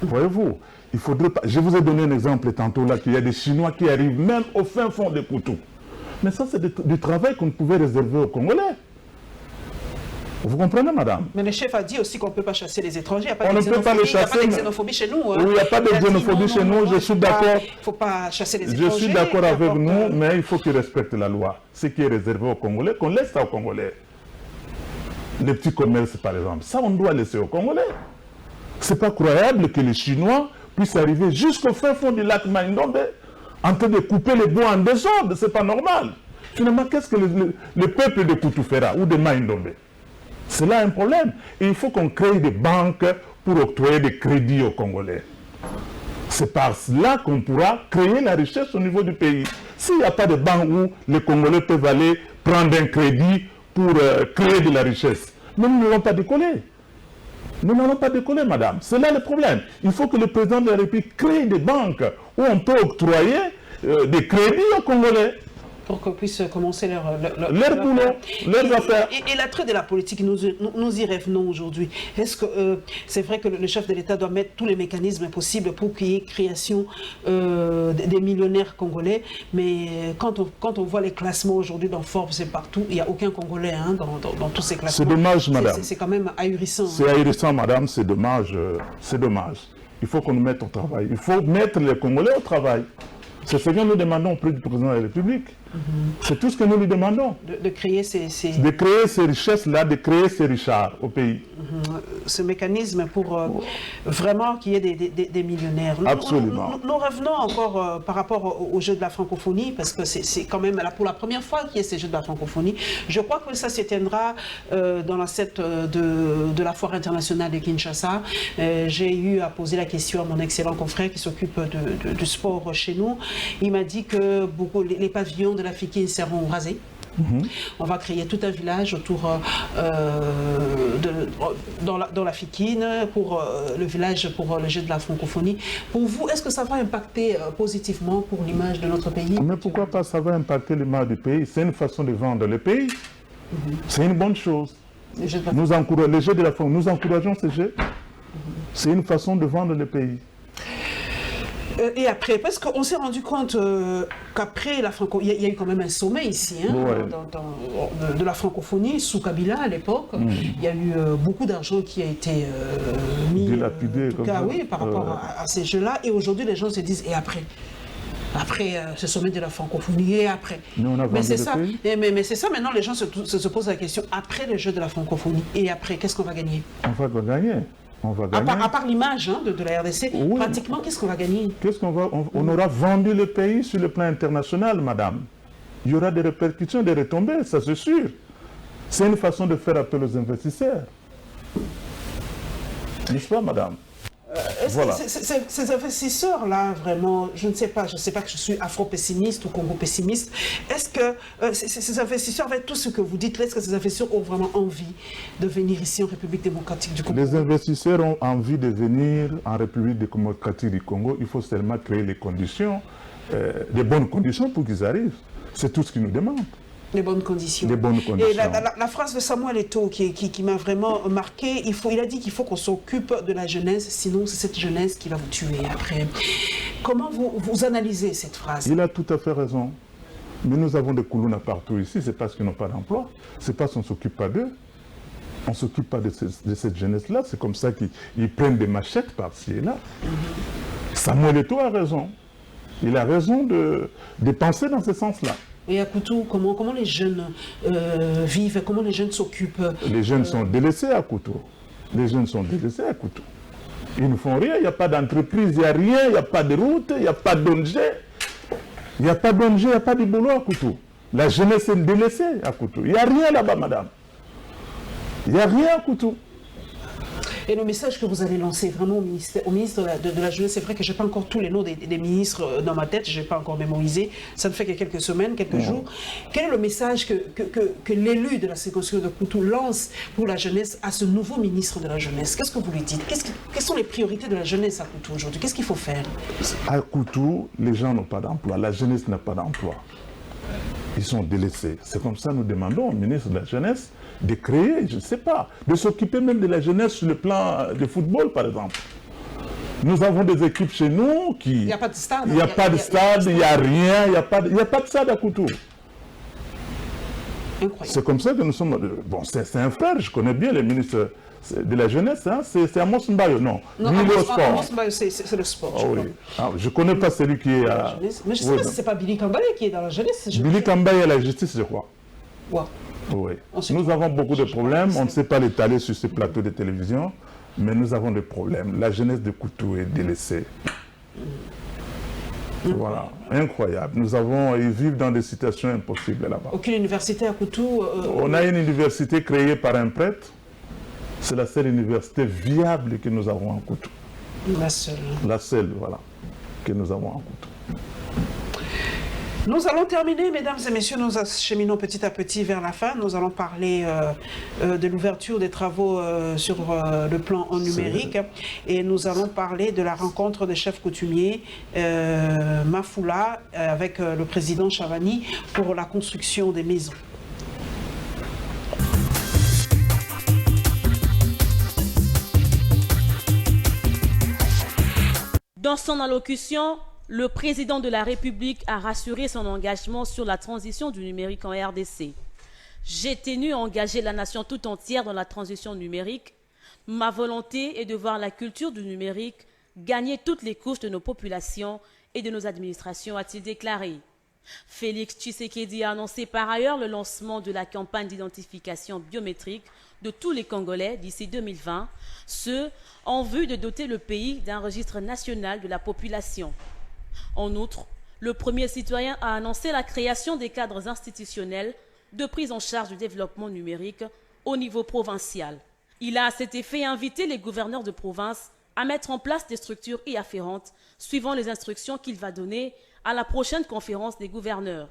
Voyez-vous, il faudrait pas... Je vous ai donné un exemple tantôt là, qu'il y a des Chinois qui arrivent même au fin fond des Poutou. Mais ça, c'est du travail qu'on pouvait réserver aux Congolais. Vous comprenez, madame? Mais le chef a dit aussi qu'on ne peut pas chasser les étrangers. On ne peut pas les chasser. Il n'y a pas de xénophobie chez nous. Hein. Oui, il n'y a pas de xénophobie chez nous. Je suis d'accord. Il ne faut pas chasser les étrangers. Je suis d'accord avec nous, mais il faut qu'ils respectent la loi. Ce qui est réservé aux Congolais, qu'on laisse ça aux Congolais. Les petits commerces, par exemple, ça, on doit laisser aux Congolais. Ce n'est pas croyable que les Chinois puissent arriver jusqu'au fin fond du lac Maïndombe en train de couper les bois en désordre. Ce n'est pas normal. Finalement, qu'est-ce que le peuple de Poutou fera ou de Maïndombe? C'est là un problème. Et il faut qu'on crée des banques pour octroyer des crédits aux Congolais. C'est par là qu'on pourra créer la richesse au niveau du pays. S'il n'y a pas de banque où les Congolais peuvent aller prendre un crédit pour créer de la richesse, nous n'allons pas décoller. Nous n'allons pas décoller, madame. C'est là le problème. Il faut que le président de la République crée des banques où on peut octroyer des crédits aux Congolais. Pour qu'on puisse commencer leur boulot, leurs affaires. Et l'attrait de la politique, nous y revenons aujourd'hui. Est-ce que c'est vrai que le chef de l'État doit mettre tous les mécanismes possibles pour qu'il y ait création des millionnaires congolais, mais quand on voit les classements aujourd'hui dans Forbes et partout, il n'y a aucun Congolais hein, dans tous ces classements. C'est dommage, madame. C'est quand même ahurissant. C'est ahurissant, madame, c'est dommage. C'est dommage. Il faut qu'on nous mette au travail. Il faut mettre les Congolais au travail. C'est ce que nous demandons auprès du président de la République. C'est tout ce que nous lui demandons. De créer De créer ces richesses-là, de créer ces richards au pays. Ce mécanisme pour vraiment qu'il y ait des millionnaires. Absolument. Nous revenons encore par rapport au jeu de la francophonie, parce que c'est quand même là pour la première fois qu'il y a ces jeux de la francophonie. Je crois que ça s'éteindra dans l'assiette de la foire internationale de Kinshasa. J'ai eu à poser la question à mon excellent confrère qui s'occupe du sport chez nous. Il m'a dit que les pavillons de la FIKIN seront rasés. On va créer tout un village autour dans la FIKIN pour le village pour le jeu de la francophonie. Pour vous, est-ce que ça va impacter positivement pour l'image de notre pays? Mais pourquoi pas, ça va impacter l'image du pays? C'est une façon de vendre le pays. C'est une bonne chose. Les jeux de la francophonie, nous encourageons ces jeux. C'est une façon de vendre le pays. Et après, parce qu'on s'est rendu compte qu'après la francophonie, il y a eu quand même un sommet ici, hein, de la francophonie, sous Kabila à l'époque. Il y a eu beaucoup d'argent qui a été mis, dilapidé, en tout cas, oui, par rapport à ces jeux-là. Et aujourd'hui, les gens se disent, et après? Après ce sommet de la francophonie, et après. Mais c'est ça. Mais c'est ça, maintenant, les gens se posent la question, après le jeu de la francophonie, et après, qu'est-ce qu'on va gagner? On va gagner. On va gagner. À part l'image hein, de la RDC, pratiquement, qu'est-ce qu'on va gagner? On aura vendu le pays sur le plan international, madame. Il y aura des répercussions, des retombées, ça c'est sûr. C'est une façon de faire appel aux investisseurs. N'est-ce pas, madame? Voilà. Ces investisseurs-là, vraiment, je ne sais pas que je suis afro-pessimiste ou congo-pessimiste. Est-ce que ces investisseurs, avec tout ce que vous dites, est-ce que ces investisseurs ont vraiment envie de venir ici en République démocratique du Congo? Les investisseurs ont envie de venir en République démocratique du Congo. Il faut seulement créer les conditions, des bonnes conditions pour qu'ils arrivent. C'est tout ce qu'ils nous demandent. Les bonnes conditions. Les bonnes conditions. Et la phrase de Samuel Eto'o qui m'a vraiment marqué, il a dit qu'il faut qu'on s'occupe de la jeunesse, sinon c'est cette jeunesse qui va vous tuer après. Comment vous analysez cette phrase? Il a tout à fait raison. Mais nous avons des Koulouna partout ici, c'est parce qu'ils n'ont pas d'emploi. C'est parce qu'on ne s'occupe pas d'eux. On ne s'occupe pas de cette jeunesse-là. C'est comme ça qu'ils prennent des machettes par-ci et là. Samuel Eto'o a raison. Il a raison de penser dans ce sens-là. Et à Koutou, comment les jeunes vivent, comment les jeunes s'occupent? Les jeunes sont délaissés à Koutou. Les jeunes sont délaissés à Koutou. Ils ne font rien, il n'y a pas d'entreprise, il n'y a rien, il n'y a pas de route, il n'y a pas d'ONG. Il n'y a pas d'ONG, il n'y a pas de boulot à Koutou. La jeunesse est délaissée à Koutou. Il n'y a rien là-bas, madame. Il n'y a rien à Koutou. Et le message que vous allez lancer vraiment au ministre de la Jeunesse, c'est vrai que je n'ai pas encore tous les noms des ministres dans ma tête, je n'ai pas encore mémorisé, ça ne fait que quelques semaines, quelques jours. Quel est le message que l'élu de la circonscription de Koutou lance pour la jeunesse à ce nouveau ministre de la Jeunesse? Qu'est-ce que vous lui dites? Quelles sont les priorités de la jeunesse à Koutou aujourd'hui? Qu'est-ce qu'il faut faire? À Koutou, les gens n'ont pas d'emploi, la jeunesse n'a pas d'emploi. Ils sont délaissés. C'est comme ça que nous demandons au ministre de la Jeunesse de créer, je ne sais pas, de s'occuper même de la jeunesse sur le plan de football, par exemple. Nous avons des équipes chez nous qui... Il n'y a pas de stade. Il n'y a pas de stade, il n'y a rien, il n'y a pas de stade à Koutou. C'est comme ça que nous sommes... Bon, c'est un frère, je connais bien les ministres de la Jeunesse, hein? C'est Amos Mbayo, non. Non, Amos Mbayo, c'est le sport. Oh, oui. Je ne connais pas celui qui est à... Mais je ne sais pas si ce n'est pas Billy Kambaye qui est dans la jeunesse. Billy Kambaye est à la justice, je crois. Ouais. Oui. Nous avons beaucoup de problèmes, on ne sait pas l'étaler sur ces plateaux de télévision, mais nous avons des problèmes. La jeunesse de Koutou est délaissée. Voilà, incroyable. Ils vivent dans des situations impossibles là-bas. Aucune université à Koutou On a une université créée par un prêtre. C'est la seule université viable que nous avons en Koutou. La seule. La seule, voilà, que nous avons en Koutou. Nous allons terminer, mesdames et messieurs, nous acheminons petit à petit vers la fin. Nous allons parler de l'ouverture des travaux sur le plan en numérique. Et nous allons parler de la rencontre des chefs coutumiers Mafoula avec le président Chavani pour la construction des maisons. Dans son allocution, le président de la République a rassuré son engagement sur la transition du numérique en RDC. J'ai tenu à engager la nation tout entière dans la transition numérique. Ma volonté est de voir la culture du numérique gagner toutes les couches de nos populations et de nos administrations, a-t-il déclaré. Félix Tshisekedi a annoncé par ailleurs le lancement de la campagne d'identification biométrique de tous les Congolais d'ici 2020, ce en vue de doter le pays d'un registre national de la population. En outre, le premier citoyen a annoncé la création des cadres institutionnels de prise en charge du développement numérique au niveau provincial. Il a à cet effet invité les gouverneurs de province à mettre en place des structures y afférentes suivant les instructions qu'il va donner à la prochaine conférence des gouverneurs.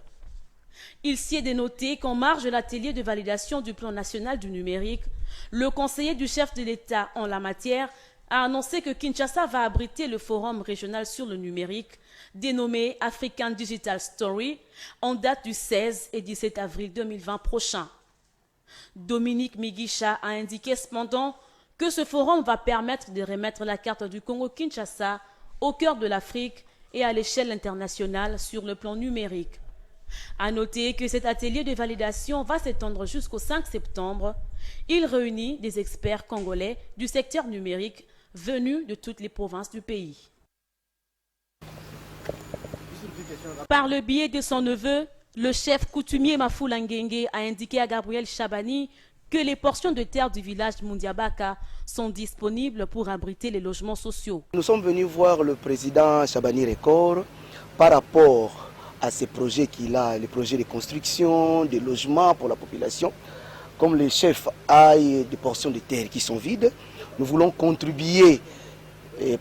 Il s'y est dénoté qu'en marge de l'atelier de validation du plan national du numérique, le conseiller du chef de l'État en la matière a annoncé que Kinshasa va abriter le forum régional sur le numérique dénommé African Digital Story en date du 16 et 17 avril 2020 prochain. Dominique Migisha a indiqué cependant que ce forum va permettre de remettre la carte du Congo-Kinshasa au cœur de l'Afrique et à l'échelle internationale sur le plan numérique. À noter que cet atelier de validation va s'étendre jusqu'au 5 septembre. Il réunit des experts congolais du secteur numérique venus de toutes les provinces du pays. Par le biais de son neveu, le chef coutumier Mafoula Ngenge a indiqué à Gabriel Chabani que les portions de terre du village Mundiabaka sont disponibles pour abriter les logements sociaux. Nous sommes venus voir le président Chabani Record par rapport à ces projets qu'il a, les projets de construction, de logements pour la population. Comme les chefs aillent des portions de terre qui sont vides, nous voulons contribuer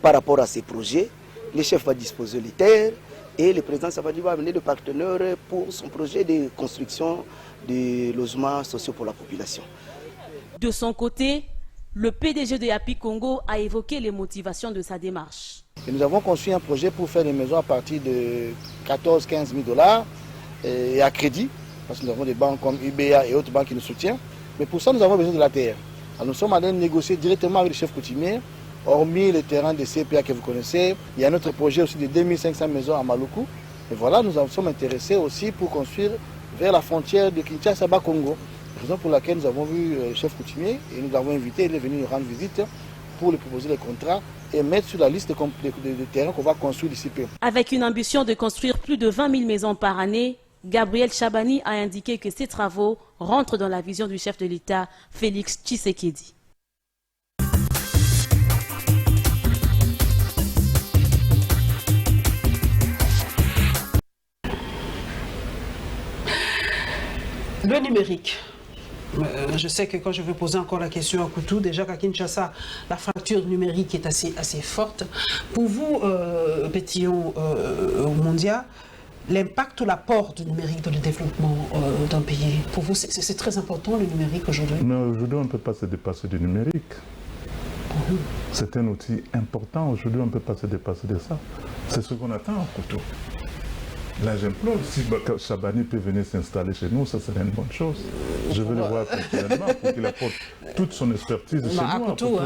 par rapport à ces projets. Les chefs vont disposer les terres et le président Chabani va amener le partenaire pour son projet de construction de logements sociaux pour la population. De son côté, le PDG de Happy Congo a évoqué les motivations de sa démarche. Et nous avons construit un projet pour faire des maisons à partir de 14-15 000 $ et à crédit, parce que nous avons des banques comme UBA et autres banques qui nous soutiennent. Mais pour ça, nous avons besoin de la terre. Alors nous sommes allés négocier directement avec les chefs coutumiers, hormis le terrain de CPA que vous connaissez. Il y a un autre projet aussi de 2500 maisons à Maluku. Et voilà, nous sommes intéressés aussi pour construire vers la frontière de Kinshasa-Congo. Raison pour laquelle nous avons vu le chef coutumier et nous l'avons invité, il est venu nous rendre visite pour lui proposer les contrats et mettre sur la liste de terrains qu'on va construire d'ici peu. Avec une ambition de construire plus de 20 000 maisons par année, Gabriel Chabani a indiqué que ces travaux rentrent dans la vision du chef de l'État, Félix Tshisekedi. Le numérique. Je sais que quand je vais poser encore la question à Koutou, déjà qu'à Kinshasa, la fracture numérique est assez forte. Pour vous, Pétillon Mondia, l'impact ou l'apport du numérique dans le développement d'un pays, pour vous, c'est très important le numérique aujourd'hui? Mais aujourd'hui, on ne peut pas se dépasser du numérique. C'est un outil important. Aujourd'hui, on ne peut pas se dépasser de ça. C'est ce qu'on attend à Koutou. Là, j'implore, si Chabani peut venir s'installer chez nous, ça serait une bonne chose. Je veux le voir personnellement pour qu'il apporte toute son expertise chez nous. À Koutou,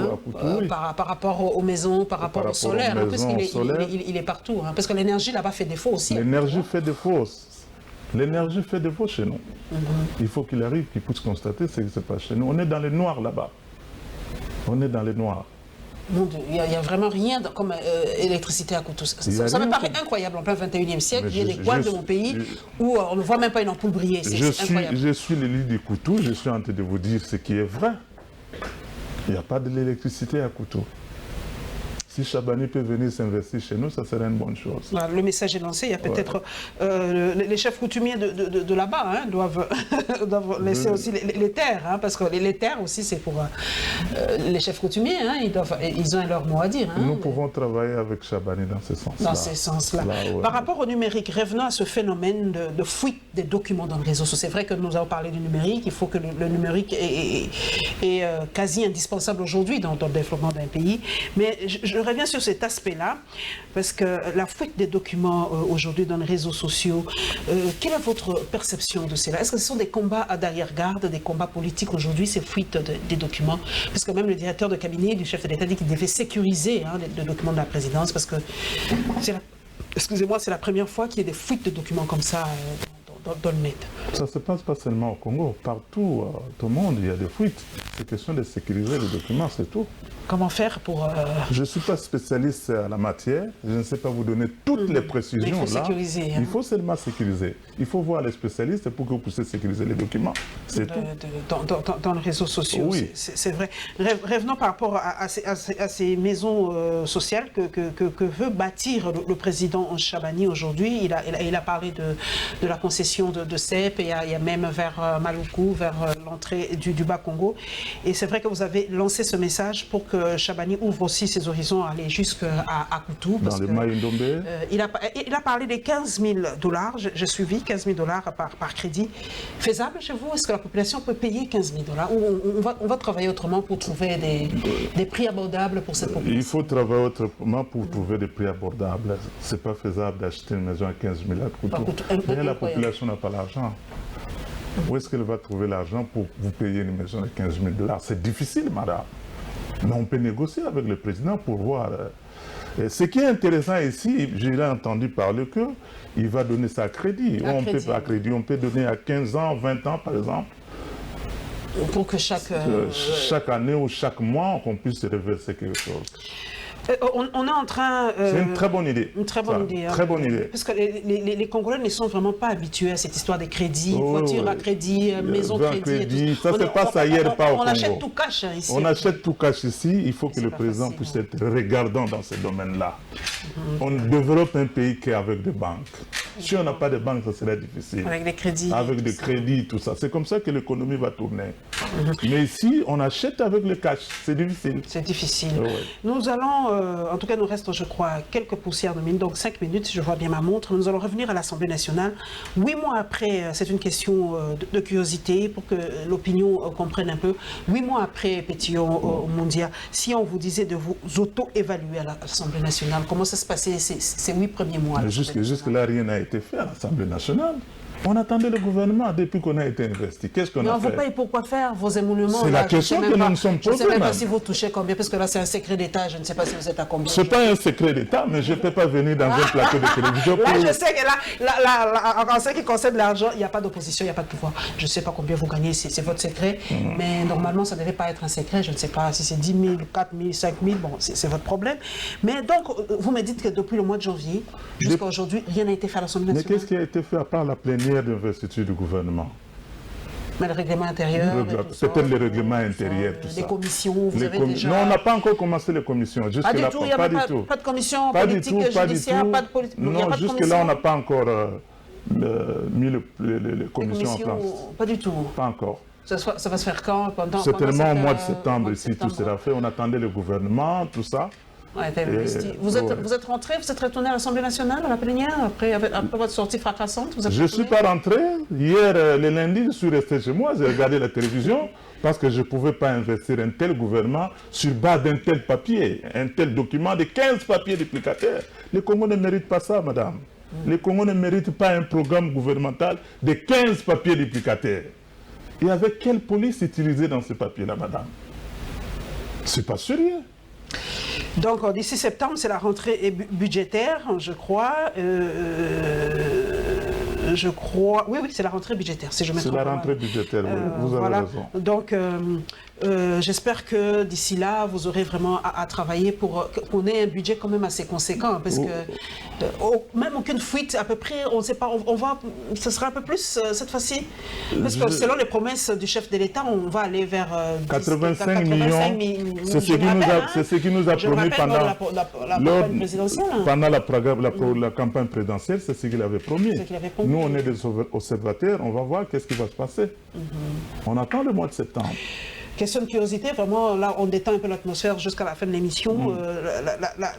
oui. Par rapport aux maisons, par rapport au solaire, parce qu'il est partout. Parce que l'énergie là-bas fait défaut aussi. L'énergie fait défaut. L'énergie fait défaut chez nous. Il faut qu'il arrive, qu'il puisse constater ce qui se passe chez nous. On est dans les noirs là-bas. On est dans les noirs. Il n'y a vraiment rien comme électricité à Koutou. Ça me paraît incroyable en plein 21e siècle. Il y a des coins de mon pays où on ne voit même pas une ampoule briller. Je suis l'élu du Koutou, je suis en train de vous dire ce qui est vrai. Il n'y a pas de l'électricité à Koutou. Si Chabani peut venir s'investir chez nous, ça serait une bonne chose. Le message est lancé. Il y a peut-être les chefs coutumiers de là-bas doivent laisser aussi les terres, parce que les terres aussi c'est pour les chefs coutumiers. Ils ont leur mot à dire. Nous pouvons travailler avec Chabani dans ce sens-là. Dans ce sens-là. Par rapport au numérique, revenons à ce phénomène de fuite des documents dans le réseau. C'est vrai que nous avons parlé du numérique. Il faut que le numérique est quasi indispensable aujourd'hui dans le développement d'un pays. Mais je reviens sur cet aspect-là, parce que la fuite des documents aujourd'hui dans les réseaux sociaux, quelle est votre perception de cela? Est-ce que ce sont des combats à d'arrière-garde, des combats politiques aujourd'hui, ces fuites des documents? Parce que même le directeur de cabinet du chef de l'État dit qu'il devait sécuriser les documents de la présidence, parce que, excusez-moi, c'est la première fois qu'il y a des fuites de documents comme ça dans le net. Ça ne se passe pas seulement au Congo, partout, tout le monde, il y a des fuites. C'est question de sécuriser les documents, c'est tout. Comment faire pour... Je ne suis pas spécialiste à la matière, je ne sais pas vous donner toutes les précisions. Mais il faut sécuriser. Il faut seulement sécuriser. Il faut voir les spécialistes pour que vous puissiez sécuriser les documents. C'est tout. Dans les réseaux sociaux, oui. C'est vrai. Revenons par rapport à ces maisons sociales que veut bâtir le président Chabani aujourd'hui. Il a parlé de la concession de CEP, et il y a même vers Maluku, vers l'entrée du Bas-Congo. Et c'est vrai que vous avez lancé ce message pour que Chabani ouvre aussi ses horizons à aller jusqu'à Koutou. Dans le Maïndombe. Il a parlé des 15 000 $. J'ai suivi 15 000 $ par crédit. Faisable chez vous? Est-ce que la population peut payer 15 000 $ ou on va travailler autrement pour trouver des prix abordables pour cette population? Il faut travailler autrement pour trouver des prix abordables. Ce n'est pas faisable d'acheter une maison à 15 000 $ à Koutou. Mais la population n'a pas l'argent. Où est-ce qu'elle va trouver l'argent pour vous payer une maison de 15 000 $? C'est difficile, madame. Mais on peut négocier avec le président pour voir. Ce qui est intéressant ici, j'ai entendu parler qu'il va donner ça à crédit. On peut donner à 15 ans, 20 ans par exemple. Pour que chaque année ou chaque mois, qu'on puisse reverser quelque chose. On est en train... c'est une très bonne idée. Une très bonne idée. Très bonne idée. Parce que les Congolais ne sont vraiment pas habitués à cette histoire de crédit, voiture à crédit, maison crédit. Ça se passe ailleurs, pas au Congo. On achète tout cash ici. On achète tout cash ici. Il faut que le président puisse être regardant dans ce domaine-là. On développe un pays qui est avec des banques. Si on n'a pas de banques, ça serait difficile. Avec des crédits. Avec des crédits, tout ça. C'est comme ça que l'économie va tourner. Mais ici, on achète avec le cash. C'est difficile. C'est difficile. Nous allons, en tout cas, nous reste, je crois, quelques poussières de minutes, donc 5 minutes, si je vois bien ma montre. Nous allons revenir à l'Assemblée nationale. 8 mois après, c'est une question de curiosité pour que l'opinion comprenne un peu. 8 mois après Pétillon Mondia, si on vous disait de vous auto-évaluer à l'Assemblée nationale, comment ça se passait ces 8 premiers mois? Jusque-là, rien n'a été fait à l'Assemblée nationale. On attendait le gouvernement depuis qu'on a été investi. Qu'est-ce qu'on a fait? Mais on ne vous paye pourquoi faire vos émoulements? C'est la question que nous nous sommes posés. Je ne sais même pas si vous touchez combien, parce que là c'est un secret d'État, je ne sais pas si vous êtes à combien. Ce n'est pas un secret d'État, mais je ne peux pas venir dans un plateau de télévision pour... Là je sais que en ce qui concerne l'argent, il n'y a pas d'opposition, il n'y a pas de pouvoir. Je ne sais pas combien vous gagnez, c'est votre secret, mais normalement ça ne devait pas être un secret. Je ne sais pas si c'est 10 000, 4 000, 5 000, bon c'est votre problème. Mais donc, vous me dites que depuis le mois de janvier jusqu'à aujourd'hui, rien n'a été fait à l'Assemblée nationale. Mais qu'est-ce qui a été fait à part la plénière plénière d'investiture du gouvernement. Mais le règlement intérieur... C'est peut-être le règlement intérieur, tout ça. Les commissions, vous avez déjà... Non, on n'a pas encore commencé les commissions. Pas du tout, il n'y a pas de commission politique, judiciaire, pas de politique... Non, jusque-là, on n'a pas encore mis les commissions en place. Pas du tout. Pas encore. Ça va se faire quand? Certainement au mois de septembre, ici, tout sera fait. On attendait le gouvernement, tout ça. Ouais, vous êtes rentré, vous êtes retourné à l'Assemblée nationale, à la plénière, après votre sortie fracassante? Je ne suis pas rentré. Hier, le lundi, je suis resté chez moi, j'ai regardé la télévision, parce que je ne pouvais pas investir un tel gouvernement sur base d'un tel papier, un tel document de 15 papiers duplicataires. Les Congos ne méritent pas ça, madame. Les Congos ne méritent pas un programme gouvernemental de 15 papiers duplicataires. Et avec quelle police utiliser dans ces papiers-là, madame? C'est pas sérieux. Donc, d'ici septembre, c'est la rentrée budgétaire, je crois. Oui, c'est la rentrée budgétaire, si je me trompe pas. C'est la rentrée budgétaire, oui, vous avez raison. Donc, j'espère que d'ici là, vous aurez vraiment à travailler pour qu'on ait un budget quand même assez conséquent, parce que même aucune fuite, à peu près, on ne sait pas, ce sera un peu plus cette fois-ci, parce que selon les promesses du chef de l'État, on va aller vers 85 millions. C'est ce qui nous a promis pendant la campagne présidentielle, c'est ce qu'il avait promis. Nous, on est des observateurs, on va voir qu'est-ce qui va se passer. On attend le mois de septembre. Question de curiosité, vraiment, là, on détend un peu l'atmosphère jusqu'à la fin de l'émission.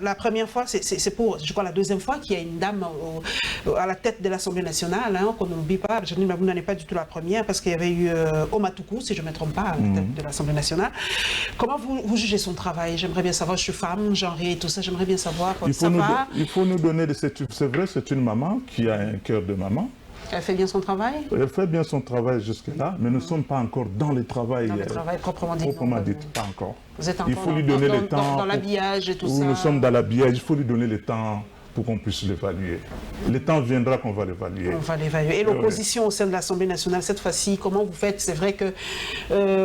La première fois, c'est pour, je crois, la deuxième fois qu'il y a une dame à la tête de l'Assemblée nationale, hein, qu'on n'oublie pas. Janine Mabouna n'est pas du tout la première, parce qu'il y avait eu Omatoukou, si je ne me trompe pas, à la tête de l'Assemblée nationale. Comment vous jugez son travail? J'aimerais bien savoir, je suis femme, genrée et tout ça, j'aimerais bien savoir. Il faut nous donner des... C'est vrai, c'est une maman qui a un cœur de maman. Elle fait bien son travail? Elle fait bien son travail jusque-là, mais nous ne sommes pas encore dans le travail. Dans le travail proprement dit. Proprement dit, pas encore. Vous êtes encore il faut lui donner le temps. Dans l'habillage et tout ça. Nous sommes dans l'habillage, il faut lui donner le temps pour qu'on puisse l'évaluer. Le temps viendra qu'on va l'évaluer. On va l'évaluer. Et l'opposition au sein de l'Assemblée nationale, cette fois-ci, comment vous faites? C'est vrai que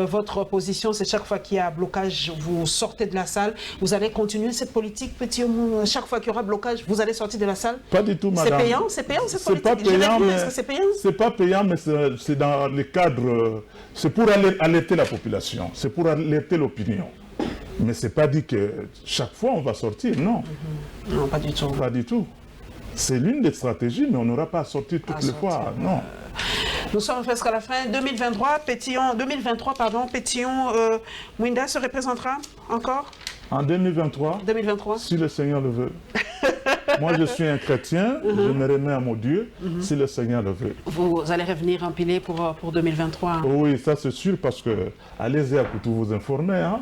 votre opposition, c'est chaque fois qu'il y a blocage, vous sortez de la salle. Vous allez continuer cette politique, petit homme? Chaque fois qu'il y aura blocage, vous allez sortir de la salle? Pas du tout, madame. C'est payant? C'est payant cette politique? Pas payant, mais... Est-ce que c'est payant? C'est pas payant, mais c'est dans le cadre... C'est pour alerter la population. C'est pour alerter l'opinion. Mais ce n'est pas dit que chaque fois on va sortir, non. Non, pas du tout. Pas du tout. C'est l'une des stratégies, mais on n'aura pas à sortir toutes les fois, non. Nous sommes presque à la fin. 2023, Pétillon, Mwinda se représentera encore? En 2023, si le Seigneur le veut. Moi, je suis un chrétien, je me remets à mon Dieu, si le Seigneur le veut. Vous allez revenir empiler pour 2023? Oui, ça c'est sûr, parce que allez-y à Koutou vous informer, hein.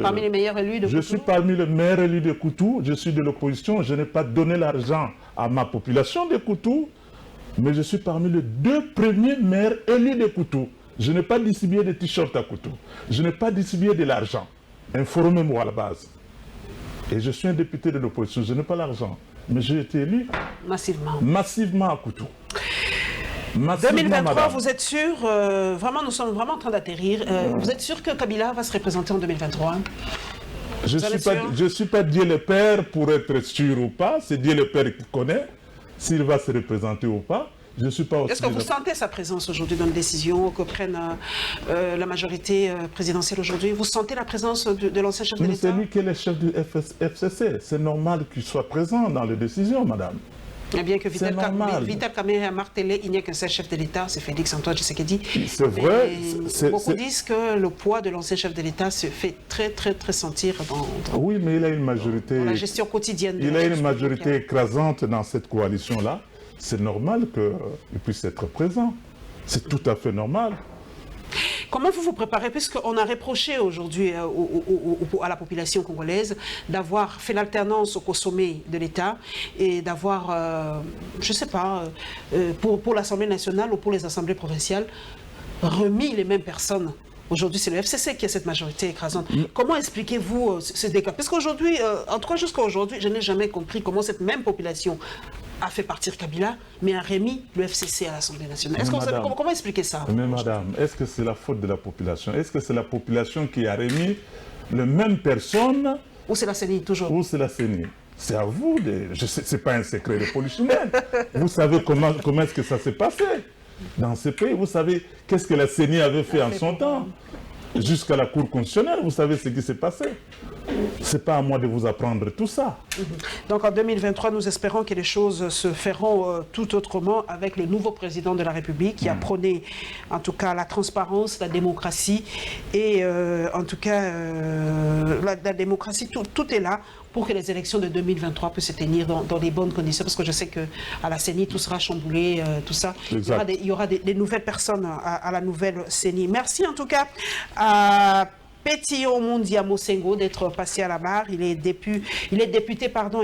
Parmi les meilleurs élus de Koutou? Je suis parmi les meilleurs élus de Koutou, je suis de l'opposition, je n'ai pas donné l'argent à ma population de Koutou, mais je suis parmi les 2 premiers maires élus de Koutou. Je n'ai pas distribué de t-shirts à Koutou, je n'ai pas distribué de l'argent. Informez-moi à la base. Et je suis un député de l'opposition, je n'ai pas l'argent, mais j'ai été élu massivement à Koutou. 2023, vous êtes sûr, vraiment, nous sommes vraiment en train d'atterrir, vous êtes sûr que Kabila va se représenter en 2023? Je ne suis pas Dieu le Père pour être sûr ou pas, c'est Dieu le Père qui connaît s'il va se représenter ou pas. Je suis pas aussi... Est-ce que vous sentez sa présence aujourd'hui dans les décisions que prenne la majorité présidentielle aujourd'hui? Vous sentez la présence de l'ancien chef de l'État? C'est lui qui est le chef du FCC, c'est normal qu'il soit présent dans les décisions, madame. Et bien que Vital Kamerhe a martelé, il n'y a qu'un seul chef de l'État, c'est Félix Antoine Tshisekedi. C'est vrai. Beaucoup disent que le poids de l'ancien chef de l'État se fait très sentir dans oui, mais il a une majorité... Dans la gestion quotidienne. Il a une majorité écrasante dans cette coalition-là. C'est normal qu'il puisse être présent. C'est tout à fait normal. Comment vous vous préparez, puisqu'on a reproché aujourd'hui à la population congolaise d'avoir fait l'alternance au sommet de l'État et d'avoir, je ne sais pas, pour l'Assemblée nationale ou pour les assemblées provinciales, remis les mêmes personnes. Aujourd'hui, c'est le FCC qui a cette majorité écrasante. Comment expliquez-vous ce décalage? Parce qu'aujourd'hui, en tout cas jusqu'à aujourd'hui, je n'ai jamais compris comment cette même population a fait partir Kabila, mais a remis le FCC à l'Assemblée nationale. Est-ce que vous savez comment expliquer ça? Mais madame, est-ce que c'est la faute de la population? Est-ce que c'est la population qui a remis les mêmes personnes? Ou c'est la CENI, toujours? Ou c'est la CENI? c'est à vous. Ce n'est pas un secret de polichinelle. Vous savez comment est-ce que ça s'est passé dans ce pays. Vous savez qu'est-ce que la CENI avait fait en son temps. Jusqu'à la Cour constitutionnelle, vous savez ce qui s'est passé. Ce n'est pas à moi de vous apprendre tout ça. Donc en 2023, nous espérons que les choses se feront tout autrement avec le nouveau président de la République qui a prôné en tout cas la transparence, la démocratie et en tout cas la démocratie, tout est là pour que les élections de 2023 puissent se tenir dans les bonnes conditions, parce que je sais qu'à la CENI, tout sera chamboulé, tout ça. Il y aura des nouvelles personnes à la nouvelle CENI. Merci en tout cas à Pétillon Mundia Mosengo d'être passé à la barre. Il est député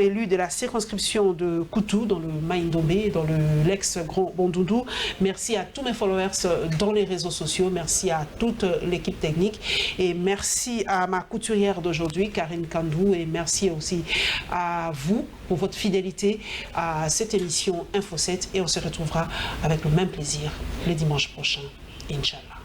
élu de la circonscription de Koutou dans le Maïndomé, dans l'ex-Grand Bondoudou. Merci à tous mes followers dans les réseaux sociaux. Merci à toute l'équipe technique. Et merci à ma couturière d'aujourd'hui, Karine Kandou. Et merci aussi à vous pour votre fidélité à cette émission Info 7. Et on se retrouvera avec le même plaisir le dimanche prochain. Inch'Allah.